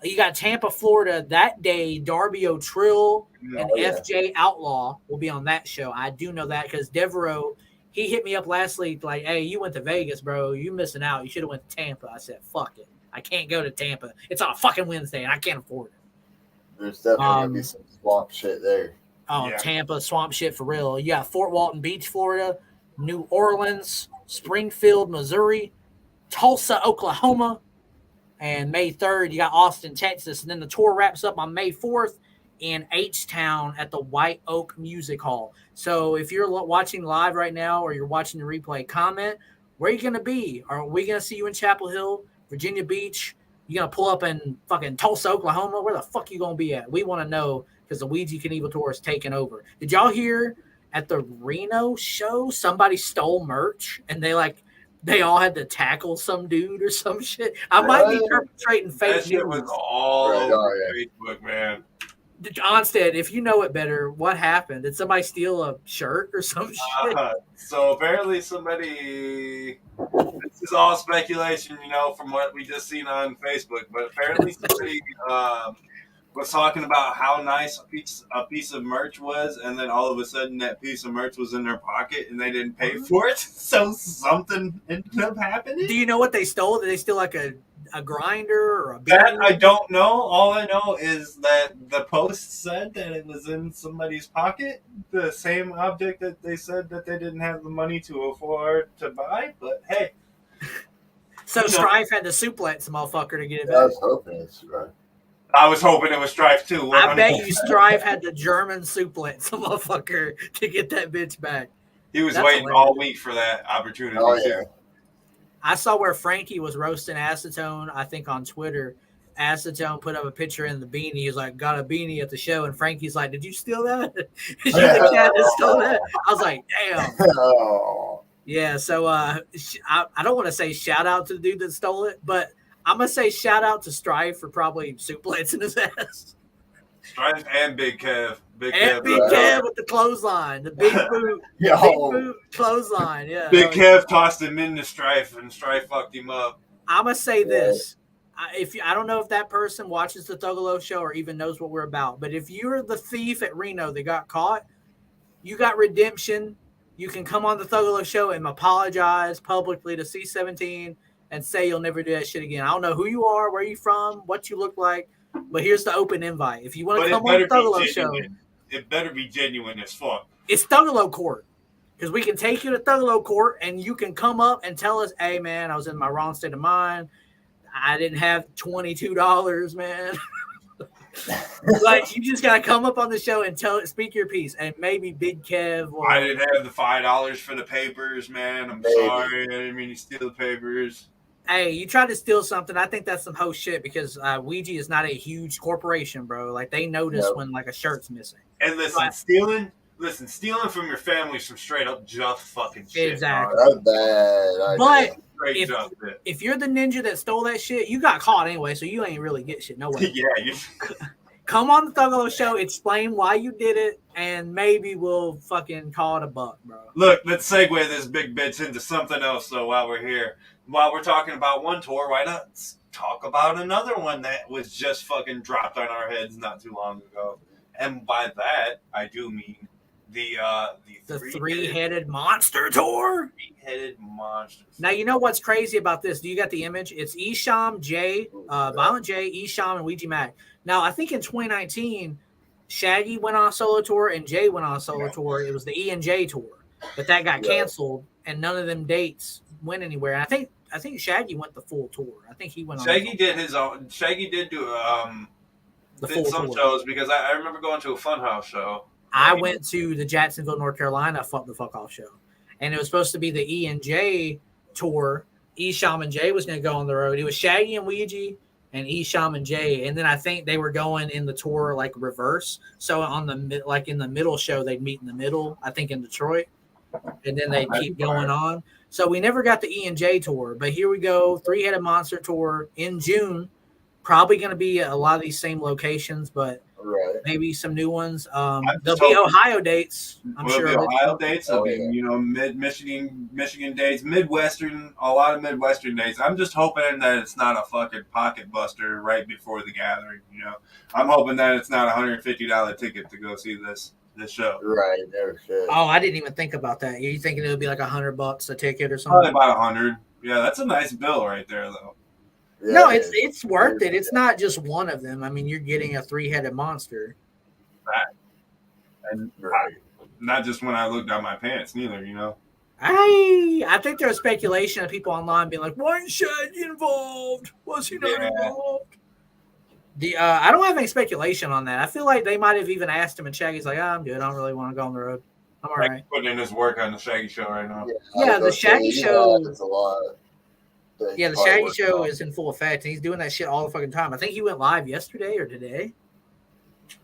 You got Tampa, Florida. That day, Darby O'Trill and FJ Outlaw will be on that show. I do know that because Devereaux, he hit me up last week like, hey, you went to Vegas, bro. You missing out. You should have went to Tampa. I said, fuck it. I can't go to Tampa. It's on a fucking Wednesday, and I can't afford it. There's definitely going to be some swamp shit there. Oh, yeah. Tampa, swamp shit for real. You got Fort Walton Beach, Florida, New Orleans, Springfield, Missouri, Tulsa, Oklahoma. And May 3rd, you got Austin, Texas. And then the tour wraps up on May 4th in H-Town at the White Oak Music Hall. So if you're watching live right now or you're watching the replay, comment, where are you going to be? Are we going to see you in Chapel Hill, Virginia Beach? You going to pull up in fucking Tulsa, Oklahoma? Where the fuck you going to be at? We want to know because the Ouija Knievel tour is taking over. Did y'all hear at the Reno show somebody stole merch and they all had to tackle some dude or some shit? I might be perpetrating fake news. That shit was all over Facebook, man. Onsted, if you know it better, what happened? Did somebody steal a shirt or some shit? So apparently somebody, this is all speculation, from what we just seen on Facebook, but apparently somebody was talking about how nice a piece of merch was, and then all of a sudden that piece of merch was in their pocket and they didn't pay for it. So something ended up happening. Do you know what they stole? Did they steal like a grinder or a that I don't know. All I know is that the post said that it was in somebody's pocket, the same object that they said that they didn't have the money to afford to buy. But hey, so Strife had to suplex the motherfucker to get it back. I was hoping it's right. I was hoping it was Strife too. 100%. I bet you Strife had the German suplex the motherfucker to get that bitch back. He was waiting all week for that opportunity. Oh yeah. I saw where Frankie was roasting Acetone, I think on Twitter. Acetone put up a picture in the beanie. He was like, got a beanie at the show. And Frankie's like, did you steal that? Did you the cat that stole that? I was like, damn. Yeah, so I don't want to say shout out to the dude that stole it, but I'm gonna say shout out to Strife for probably suplexing his ass. Strife and Big Kev. And Big Kev with the clothesline, the big boot, Yo. big boot clothesline. Yeah, Big Kev tossed him into Strife, and Strife fucked him up. I'm gonna say this: I don't know if that person watches the Thuggalo show or even knows what we're about, but if you're the thief at Reno that got caught, you got redemption. You can come on the Thuggalo show and apologize publicly to C17 and say you'll never do that shit again. I don't know who you are, where you from, what you look like, but here's the open invite. If you want to come on the Thuggalo show, it better be genuine as fuck. It's Thuggalo court. Because we can take you to Thuggalo court and you can come up and tell us, hey, man, I was in my wrong state of mind. I didn't have $22, man. Like, you just got to come up on the show and speak your piece. And maybe Big Kev. I didn't have the $5 for the papers, man. I'm sorry. I didn't mean to steal the papers. Hey, you tried to steal something. I think that's some hoe shit because Ouija is not a huge corporation, bro. Like, they notice when, like, a shirt's missing. And listen, stealing from your family is some straight up just fucking shit. Exactly. That's bad. But Straight if you're the ninja that stole that shit, you got caught anyway, so you ain't really get shit. No way. Yeah. Come on the Thuggalo show, explain why you did it, and maybe we'll fucking call it a buck, bro. Look, let's segue this big bitch into something else, though, while we're here. While we're talking about one tour, why not talk about another one that was just fucking dropped on our heads not too long ago? And by that, I do mean the three-headed monster tour. Three-headed monster. Now, you know what's crazy about this? Do you got the image? It's Esham, Jay, Violent J, Esham, and Ouija Macc. Now, I think in 2019, Shaggy went on a solo tour and Jay went on a solo tour. It was the E and J tour, but that got canceled, and none of them dates went anywhere. And I think Shaggy went the full tour. I think he went. Shaggy did his own. Shaggy did do some shows because I remember going to a Funhouse show. I went to the Jacksonville, North Carolina Fuck the Fuck Off show, and it was supposed to be the E and J tour. Esham and Jay was going to go on the road. It was Shaggy and Ouija and Esham and Jay, and then I think they were going in the tour like reverse. So on the in the middle show, they'd meet in the middle. I think in Detroit, and then they'd keep going on. So we never got the E and J tour, but here we go, three-headed monster tour in June. Probably going to be a lot of these same locations, but maybe some new ones. There'll be Ohio dates. I'm sure. There'll be Ohio dates. There'll be Michigan dates, Midwestern, a lot of Midwestern dates. I'm just hoping that it's not a fucking pocket buster right before the gathering. You know, I'm hoping that it's not $150 ticket to go see this show. Right. No shit. Oh, I didn't even think about that. Are you thinking it would be like $100 a ticket or something? Probably about 100. Yeah, that's a nice bill right there, though. Yeah, no, it's worth it. It's not just one of them. I mean, you're getting a three-headed monster. Right. And not just when I looked down my pants, neither, you know. I think there's speculation of people online being like, why is Shaggy involved? Was he not involved? I don't have any speculation on that. I feel like they might have even asked him, and Shaggy's like, I'm good. I don't really want to go on the road. I'm all right. Putting in his work on the Shaggy show right now. Yeah, the Shaggy show. It's a lot. Yeah, the Shaggy show is in full effect, and he's doing that shit all the fucking time. I think he went live yesterday or today.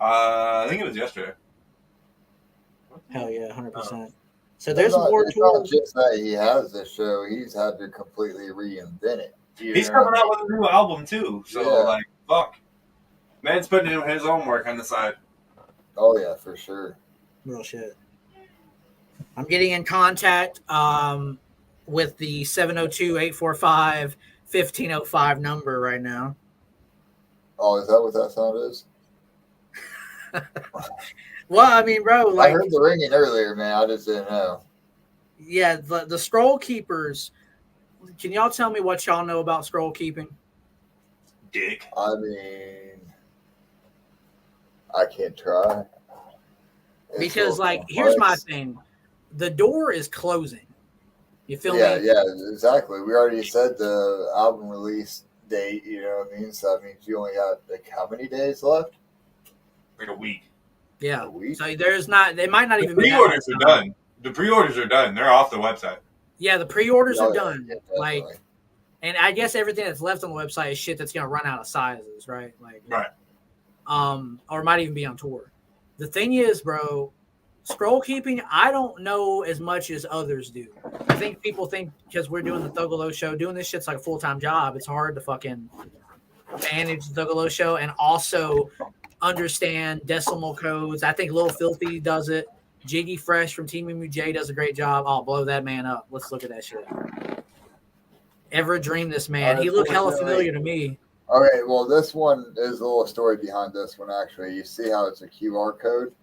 I think it was yesterday. Hell yeah, 100%. So there's more tours. It's not just that he has this show; he's had to completely reinvent it. He's coming out with a new album too, so like, fuck, man's putting in his own work on the side. Oh yeah, for sure. Real shit. I'm getting in contact with the 702-845-1505 number right now. Oh, is that what that sound is? Well, I mean, bro, like I heard the ringing earlier, man. I just didn't know. Yeah, the scroll keepers. Can y'all tell me what y'all know about scroll keeping? Dick. I mean, I can't try. Because, like, here's my thing. The door is closing. You feel me? Yeah, exactly. We already said the album release date, you know what I mean? So that means you only got, like, how many days left? Like a week. Yeah. So there's not, they might not even be. The pre-orders are done. The pre-orders are done. They're off the website. Yeah, the pre-orders are done. Yeah, like, and I guess everything that's left on the website is shit that's going to run out of sizes, right? Like, right. Or might even be on tour. The thing is, bro, scroll keeping, I don't know as much as others do. I think people think because we're doing the Thuggalo show, doing this shit's like a full-time job. It's hard to fucking manage the Thuggalo show and also understand decimal codes. I think Lil Filthy does it. Jiggy Fresh from Team MUJ does a great job. I'll blow that man up. Let's look at that shit. Ever dream this man? He looked hella familiar to me. Okay, well, this one is a little story behind this one, actually. You see how it's a QR code?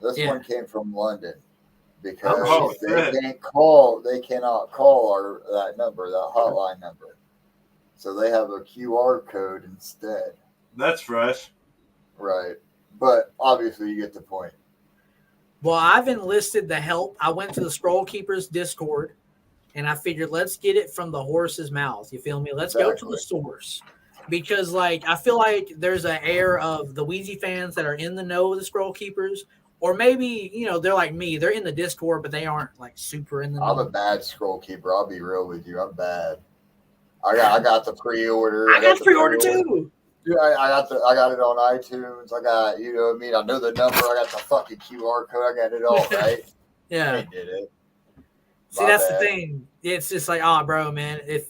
This one came from London because they cannot call that number, that hotline number. So they have a QR code instead. That's fresh. Right. But obviously you get the point. Well, I've enlisted the help. I went to the Scroll Keepers Discord, and I figured let's get it from the horse's mouth. You feel me? Let's go to the source. Because, like, I feel like there's an air of the Ouija fans that are in the know of the Scroll Keepers. Or maybe, you know, they're like me. They're in the Discord, but they aren't, like, super in the know. I'm a bad Scroll Keeper. I'll be real with you. I'm bad. I got the pre-order. I got the pre-order, too. Yeah, I got it on iTunes. I got, you know what I mean? I know the number. I got the fucking QR code. I got it all, right? Yeah. I did it. See, that's the thing. It's just like, oh, bro, man, if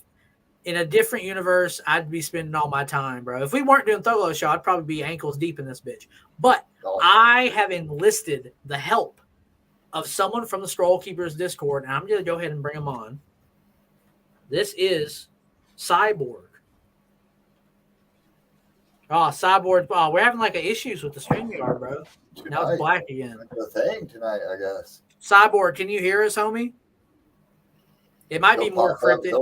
in a different universe, I'd be spending all my time, bro. If we weren't doing Thuggalo show, I'd probably be ankles deep in this bitch. But I have enlisted the help of someone from the Scroll Keepers Discord, and I'm going to go ahead and bring him on. This is Cyborg. Oh, Cyborg. Oh, we're having like issues with the StreamYard, bro. Now it's black again. The thing tonight, I guess. Cyborg, can you hear us, homie? It might be more cryptic.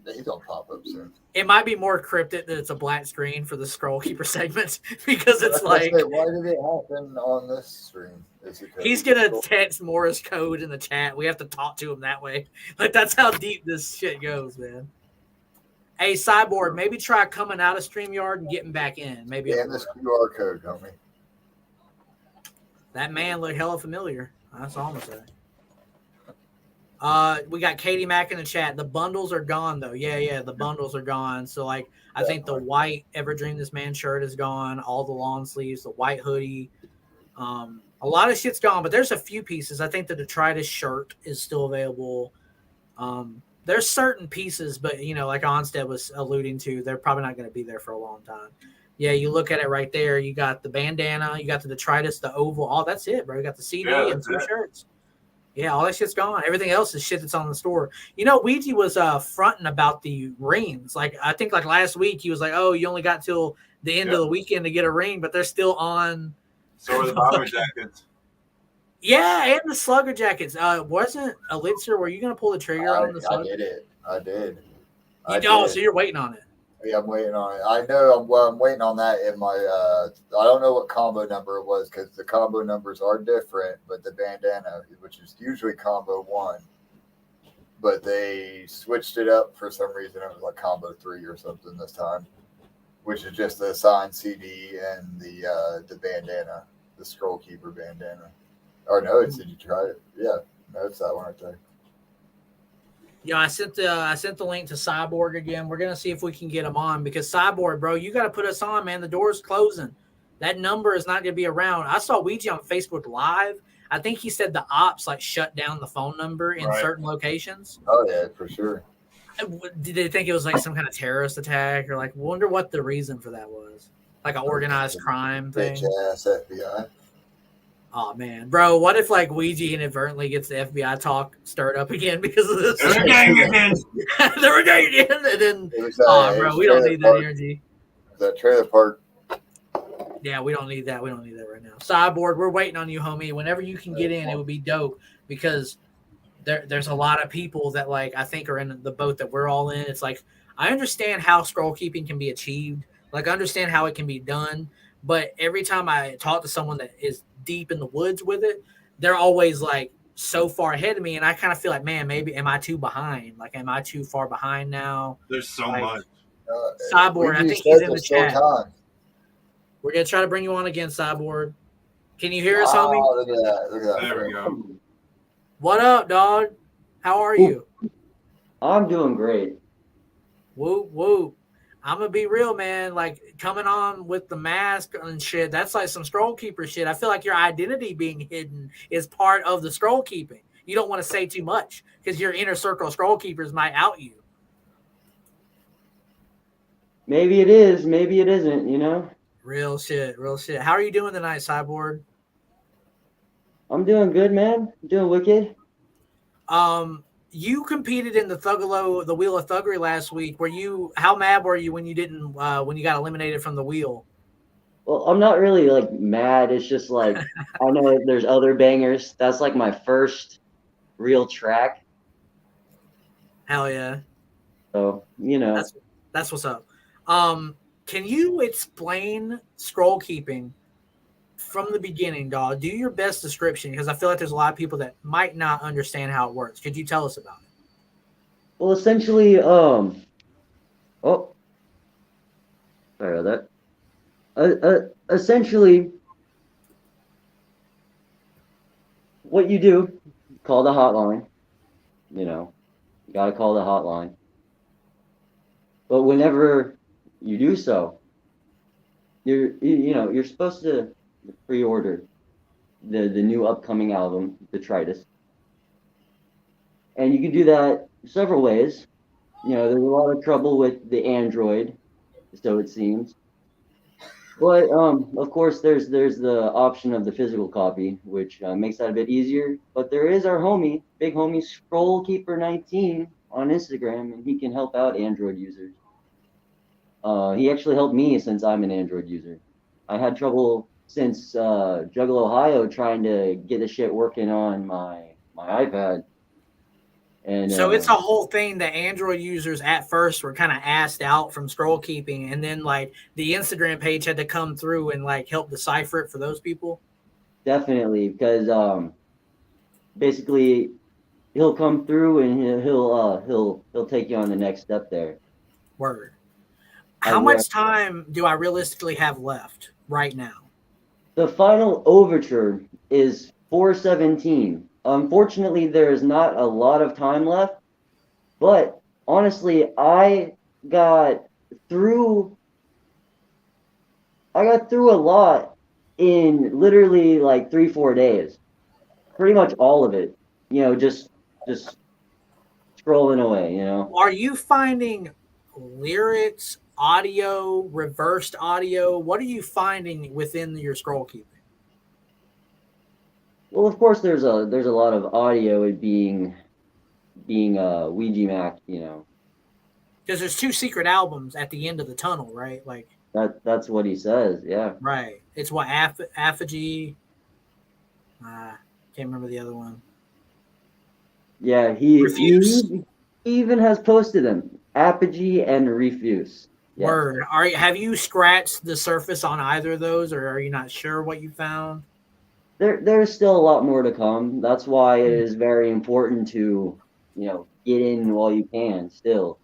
He's gonna pop up soon. It might be more cryptic that it's a black screen for the Scroll Keeper segments because it's like. Why did it happen on this stream? He's gonna text Morse code in the chat. We have to talk to him that way. Like that's how deep this shit goes, man. Hey, Cyborg, maybe try coming out of StreamYard and getting back in. Maybe this QR code, homie. That man looked hella familiar. That's all I'm gonna say. We got Katie Mack in the chat. The bundles are gone though. Yeah, the bundles are gone. So like I think the white Ever Dream This Man shirt is gone, all the long sleeves, the white hoodie. A lot of shit's gone, but there's a few pieces. I think the Detritus shirt is still available. There's certain pieces, but you know, like Onsted was alluding to, they're probably not going to be there for a long time. Yeah, you look at it right there. You got the bandana, you got the Detritus, the oval. Oh, that's it, bro. You got the CD and two shirts. Yeah, all that shit's gone. Everything else is shit that's on the store. You know, Ouija was fronting about the rings. Like I think like last week he was like, "Oh, you only got till the end of the weekend to get a ring, but they're still on." So are the bomber jackets. Yeah, and the slugger jackets. Wasn't Elixir? Were you gonna pull the trigger on the slugger? I did. So you're waiting on it. Yeah, I'm waiting on it. I know. I'm waiting on that in my. I don't know what combo number it was because the combo numbers are different. But the bandana, which is usually combo 1, but they switched it up for some reason. It was like combo 3 or something this time, which is just the signed CD and the bandana, the Scroll Keeper bandana. Or no, did you try it? Yeah, no, it's that one right there. Yeah, I sent the link to Cyborg again. We're gonna see if we can get him on because Cyborg, bro, you got to put us on, man. The door's closing. That number is not gonna be around. I saw Ouija on Facebook Live. I think he said the ops like shut down the phone number in certain locations. Oh yeah, for sure. Did they think it was like some kind of terrorist attack or like? Wonder what the reason for that was? Like an organized crime thing. Bitch ass FBI. Oh man, bro, what if like Ouija inadvertently gets the FBI talk stirred up again because of this? They're gang again. They're gang again, and then bro, we don't need that energy. That trailer park. Yeah, we don't need that. We don't need that right now. Cyborg, we're waiting on you, homie. Whenever you can get in, it would be dope because there's a lot of people that like I think are in the boat that we're all in. It's like I understand how scroll keeping can be achieved. Like I understand how it can be done, but every time I talk to someone that is deep in the woods with it, they're always like so far ahead of me, and I kind of feel like, man, maybe am I too behind? Like, am I too far behind now? There's so much. Cyborg, I think he's in the chat. We're gonna try to bring you on again, Cyborg. Can you hear us, homie? Look at that! Look at that! There we go. What up, dog? How are you? I'm doing great. Whoop whoop. I'm gonna be real, man. Like coming on with the mask and shit, that's like some scroll keeper shit. I feel like your identity being hidden is part of the scroll keeping. You don't want to say too much because your inner circle of scroll keepers might out you. Maybe it is, maybe it isn't, you know? Real shit, real shit. How are you doing tonight, Cyborg? I'm doing good, man. I'm doing wicked. You competed in the the Wheel of Thuggery last week. How mad were you when you didn't when you got eliminated from the wheel? Well, I'm not really like mad. It's just like I know there's other bangers. That's like my first real track. Hell yeah. So, you know. That's what's up. Can you explain scroll keeping from the beginning, dog? Do your best description because I feel like there's a lot of people that might not understand how it works. Could you tell us about it? Well, essentially, sorry about that. Essentially, what you do, call the hotline. You know, you gotta call the hotline. But whenever you do so, you're supposed to pre-order the new upcoming album, Detritus. And you can do that several ways. You know, there's a lot of trouble with the Android, so it seems. But of course, there's the option of the physical copy, which makes that a bit easier. But there is our big homie Scrollkeeper19 on Instagram, and he can help out Android users. He actually helped me since I'm an Android user. I had trouble since Juggalo Ohio trying to get the shit working on my iPad. And so it's a whole thing that Android users at first were kind of asked out from scroll keeping, and then like the Instagram page had to come through and like help decipher it for those people. Definitely, because basically he'll come through and he'll take you on the next step there. Word. How much time do I realistically have left right now? The final overture is 4:17. Unfortunately, there is not a lot of time left, but honestly, I got through a lot in literally like 3-4 days. Pretty much all of it. You know, just scrolling away, you know. Are you finding lyrics, audio, reversed audio? What are you finding within your scroll keeping? Well, of course, there's a lot of audio it being Ouija Macc, you know. Because there's 2 secret albums at the end of the tunnel, right? Like that's what he says, yeah. Right. It's what Apogee. Can't remember the other one. Yeah, he Refuse. He even has posted them, Apogee and Refuse. Yeah. Word. Have you scratched the surface on either of those, or are you not sure what you found? There's still a lot more to come. That's why it is very important to, you know, get in while you can still.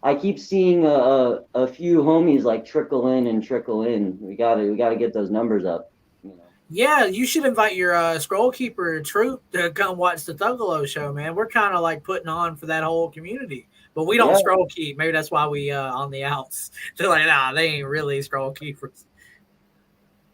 I keep seeing a few homies like trickle in. We gotta get those numbers up. You know. Yeah, you should invite your scroll keeper troop to come watch the Thuggalo show, man. We're kind of like putting on for that whole community, but we don't scroll keep. Maybe that's why we on the outs. They're like, nah, they ain't really scroll keepers.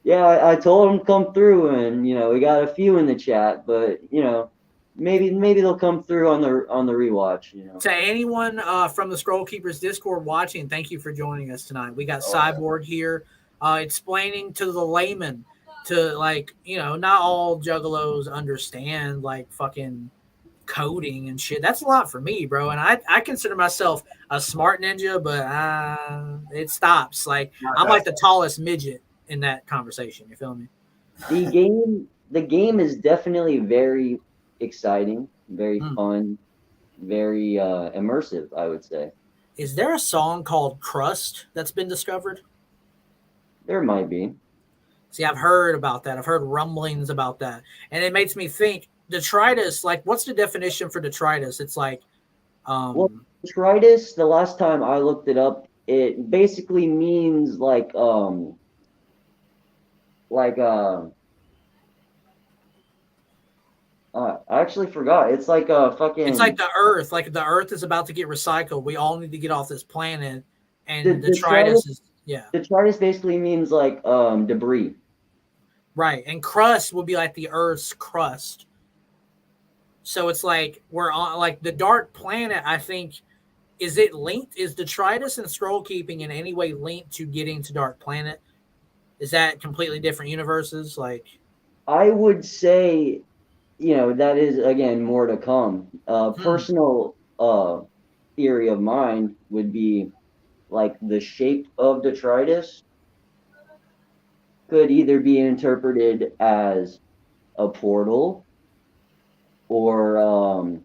Yeah, I told them to come through, and you know we got a few in the chat, but you know maybe they'll come through on the rewatch. You know. To anyone from the Scroll Keepers Discord watching, thank you for joining us tonight. We got Cyborg here explaining to the layman, to like, you know, not all juggalos understand like fucking coding and shit. That's a lot for me, bro. And I consider myself a smart ninja, but it stops. Like I'm like the tallest midget in that conversation. You feel me? The game is definitely very exciting, very fun, very immersive, I would say. Is there a song called Crust that's been discovered? There might be. See, I've heard about that. I've heard rumblings about that. And it makes me think, detritus, like what's the definition for detritus? It's like well, detritus, the last time I looked it up, it basically means like I actually forgot. It's like a fucking. It's like the Earth. Like the Earth is about to get recycled. We all need to get off this planet, and The detritus is detritus basically means like debris. right, and crust would be like the Earth's crust. So it's like we're on like the dark planet. I think is it linked? Is detritus and scroll keeping in any way linked to getting to dark planet? Is that completely different universes? Like, I would say, that is again more to come. Personal theory of mine would be like the shape of detritus could either be interpreted as a portal or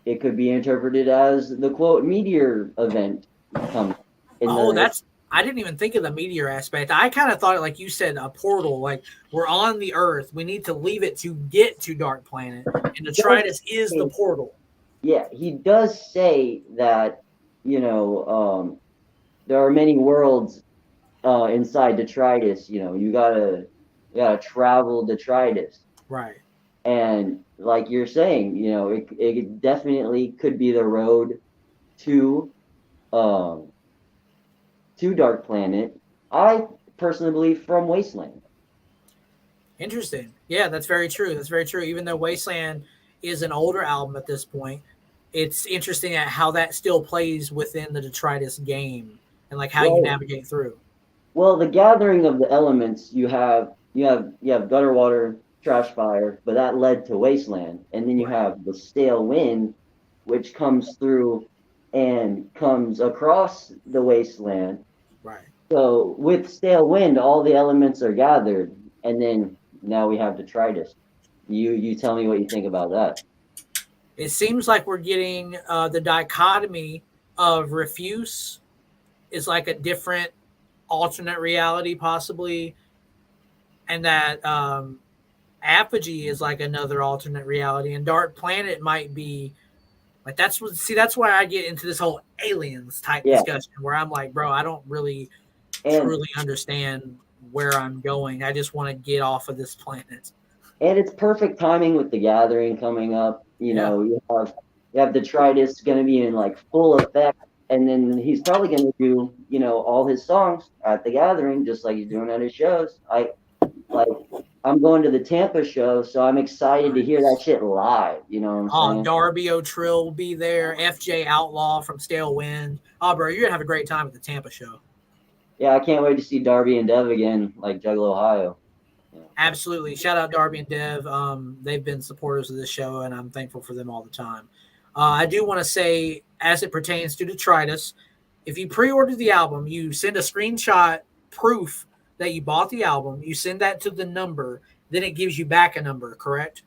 it could be interpreted as the quote meteor event coming. I didn't even think of the meteor aspect. I kind of thought it like you said, a portal. Like we're on the Earth, we need to leave it to get to dark planet, and detritus is the portal. Yeah, he does say that there are many worlds inside detritus. You gotta travel detritus. Right. And like you're saying, it definitely could be the road to Dark Planet. I personally believe from Wasteland. Interesting. Yeah, that's very true. That's very true. Even though Wasteland is an older album at this point, it's interesting at how that still plays within the detritus game and like how you navigate through. Well, the gathering of the elements, you have gutter water, trash fire, but that led to Wasteland, and then you have the stale wind, which comes through and comes across the Wasteland. Right. So with stale wind, all the elements are gathered, and then now we have detritus. You tell me what you think about that. It seems like we're getting the dichotomy of refuse is like a different alternate reality possibly, and that apogee is like another alternate reality, and dark planet might be like that's why I get into this whole aliens type discussion where I'm like, bro, I don't really truly understand where I'm going. I just want to get off of this planet. And it's perfect timing with the gathering coming up. You have detritus going to be in like full effect, and then he's probably going to do all his songs at the gathering just like he's doing at his shows. I'm going to the Tampa show, so I'm excited to hear that shit live. You know what I'm saying? Darby O'Trill will be there. FJ Outlaw from Stale Wind. Oh, bro, you're gonna have a great time at the Tampa show. Yeah, I can't wait to see Darby and Dev again, like Juggalo, Ohio. Yeah. Absolutely. Shout out Darby and Dev. They've been supporters of this show, and I'm thankful for them all the time. I do want to say, as it pertains to detritus, if you pre-order the album, you send a screenshot proof that you bought the album, you send that to the number, then it gives you back a number, correct?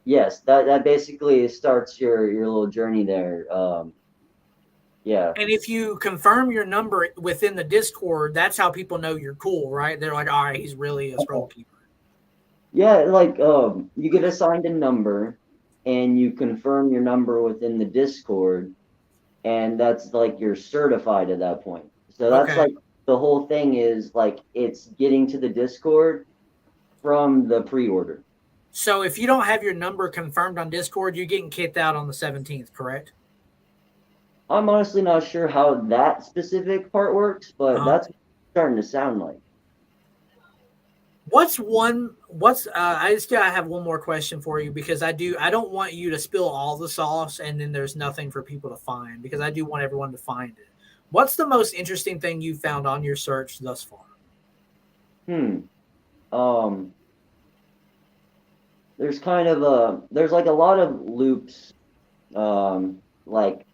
Yes, that basically starts your little journey there. Yeah. And if you confirm your number within the Discord, that's how people know you're cool, right? They're like, all right, he's really a scroll keeper. Yeah, like you get assigned a number and you confirm your number within the Discord, and that's like you're certified at that point. So that's like the whole thing is like it's getting to the Discord from the pre-order. So if you don't have your number confirmed on Discord, you're getting kicked out on the 17th, correct? I'm honestly not sure how that specific part works, but that's starting to sound like. I have one more question for you because I don't want you to spill all the sauce and then there's nothing for people to find, because I do want everyone to find it. What's the most interesting thing you found on your search thus far? There's kind of there's like a lot of loops, like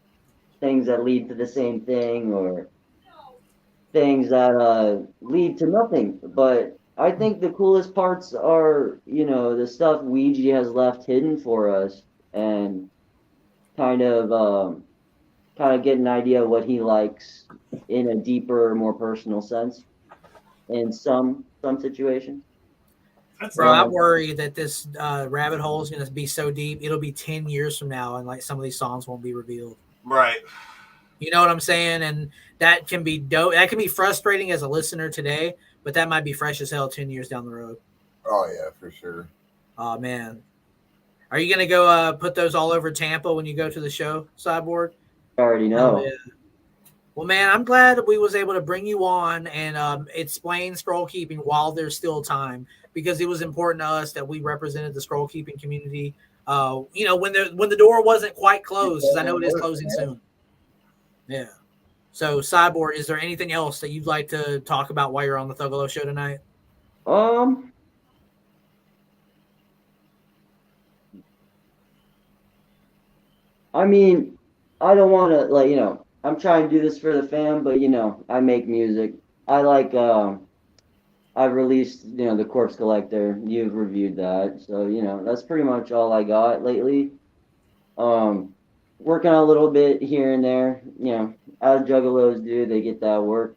things that lead to the same thing or things that lead to nothing. But I think the coolest parts are, the stuff Ouija has left hidden for us, and kind of get an idea of what he likes in a deeper, more personal sense in some situations. Bro, I worry that this rabbit hole is going to be so deep, it'll be 10 years from now, and like some of these songs won't be revealed. Right. You know what I'm saying? And that can be dope. That can be frustrating as a listener today, but that might be fresh as hell 10 years down the road. Oh, yeah, for sure. Oh, man. Are you going to go put those all over Tampa when you go to the show, Cyborg? I already know. Oh, yeah. Well, man, I'm glad that we was able to bring you on and explain scroll keeping while there's still time, because it was important to us that we represented the scroll keeping community. When the door wasn't quite closed, because I know it is closing soon. Yeah. So, Cyborg, is there anything else that you'd like to talk about while you're on the Thuggalo show tonight? I mean, I don't want to I'm trying to do this for the fam, but I make music. I like I've released the Corpse Collector. You've reviewed that, so that's pretty much all I got lately. Working a little bit here and there, as juggalos do, they get that work,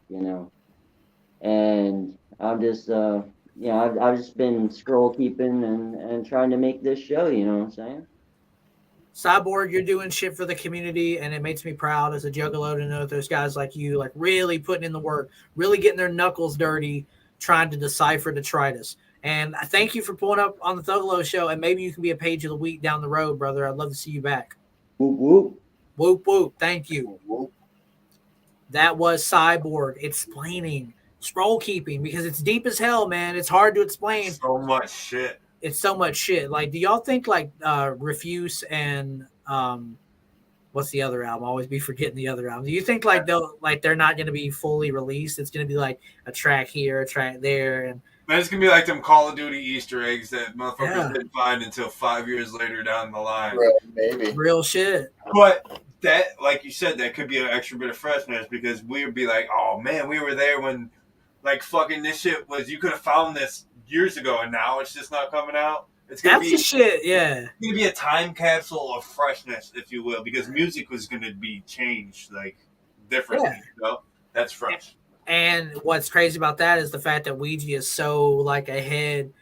and I'm just I've just been scroll keeping and trying to make this show, you know what I'm saying? Cyborg, you're doing shit for the community, and it makes me proud as a juggalo to know that there's guys like you, like really putting in the work, really getting their knuckles dirty, trying to decipher detritus. And I thank you for pulling up on the Thuggalo show, and maybe you can be a page of the week down the road, brother. I'd love to see you back. Whoop, whoop. Whoop, whoop. Thank you. Whoop. That was Cyborg explaining scroll keeping, because it's deep as hell, man. It's hard to explain. So much shit. It's so much shit. Like, do y'all think like Refuse and what's the other album? I always be forgetting the other album. Do you think like they're not going to be fully released? It's going to be like a track here, a track there, and That's gonna be like them Call of Duty Easter eggs that motherfuckers didn't find until 5 years later down the line. Right, maybe. real shit. But that, like you said, that could be an extra bit of freshness, because we would be like, oh man, we were there when like fucking this shit was, you could have found this years ago, and now it's just not coming out. It's gonna That's the shit, yeah. It's gonna be a time capsule of freshness, if you will, because music was gonna be changed like differently. Yeah. That's fresh. And what's crazy about that is the fact that Ouija is so like ahead.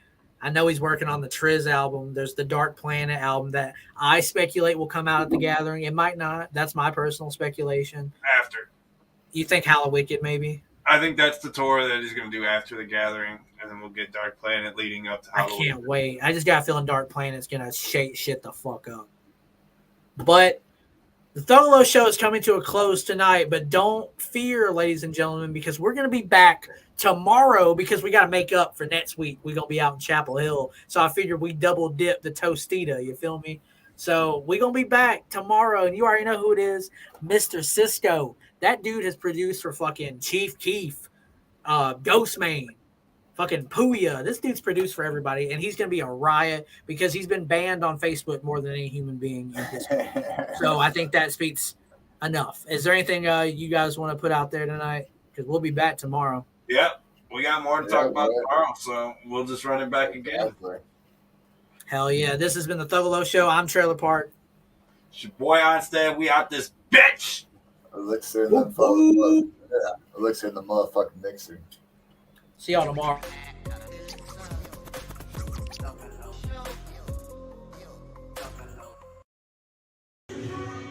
I know he's working on the Triz album. There's the Dark Planet album that I speculate will come out at the Gathering. It might not. That's my personal speculation. After. You think Halla Wicked maybe? I think that's the tour that he's going to do after the Gathering, and then we'll get Dark Planet leading up to I Halloween. can't wait. I just got a feeling Dark Planet's going to shake shit the fuck up. But the Thuggalo show is coming to a close tonight, but don't fear, ladies and gentlemen, because we're going to be back tomorrow, because we got to make up for next week. We're going to be out in Chapel Hill. So I figured we double dip the Tostita. You feel me? So we're going to be back tomorrow, and you already know who it is, Mr. Sisco. That dude has produced for fucking Chief Keef, Ghostman, fucking Puya. This dude's produced for everybody, and he's going to be a riot because he's been banned on Facebook more than any human being in history. So I think that speaks enough. Is there anything you guys want to put out there tonight? Because we'll be back tomorrow. Yep. We got more to talk about tomorrow, so we'll just run it back again. Exactly. Hell yeah. This has been the Thuggalo Show. I'm Trailer Park. It's your boy Onsted. We out this bitch. Elixir in the Elixir in the motherfucking mixer. See y'all tomorrow.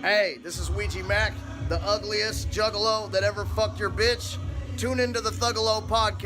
Hey, this is Ouija Macc, the ugliest juggalo that ever fucked your bitch. Tune into the Thuggalo podcast.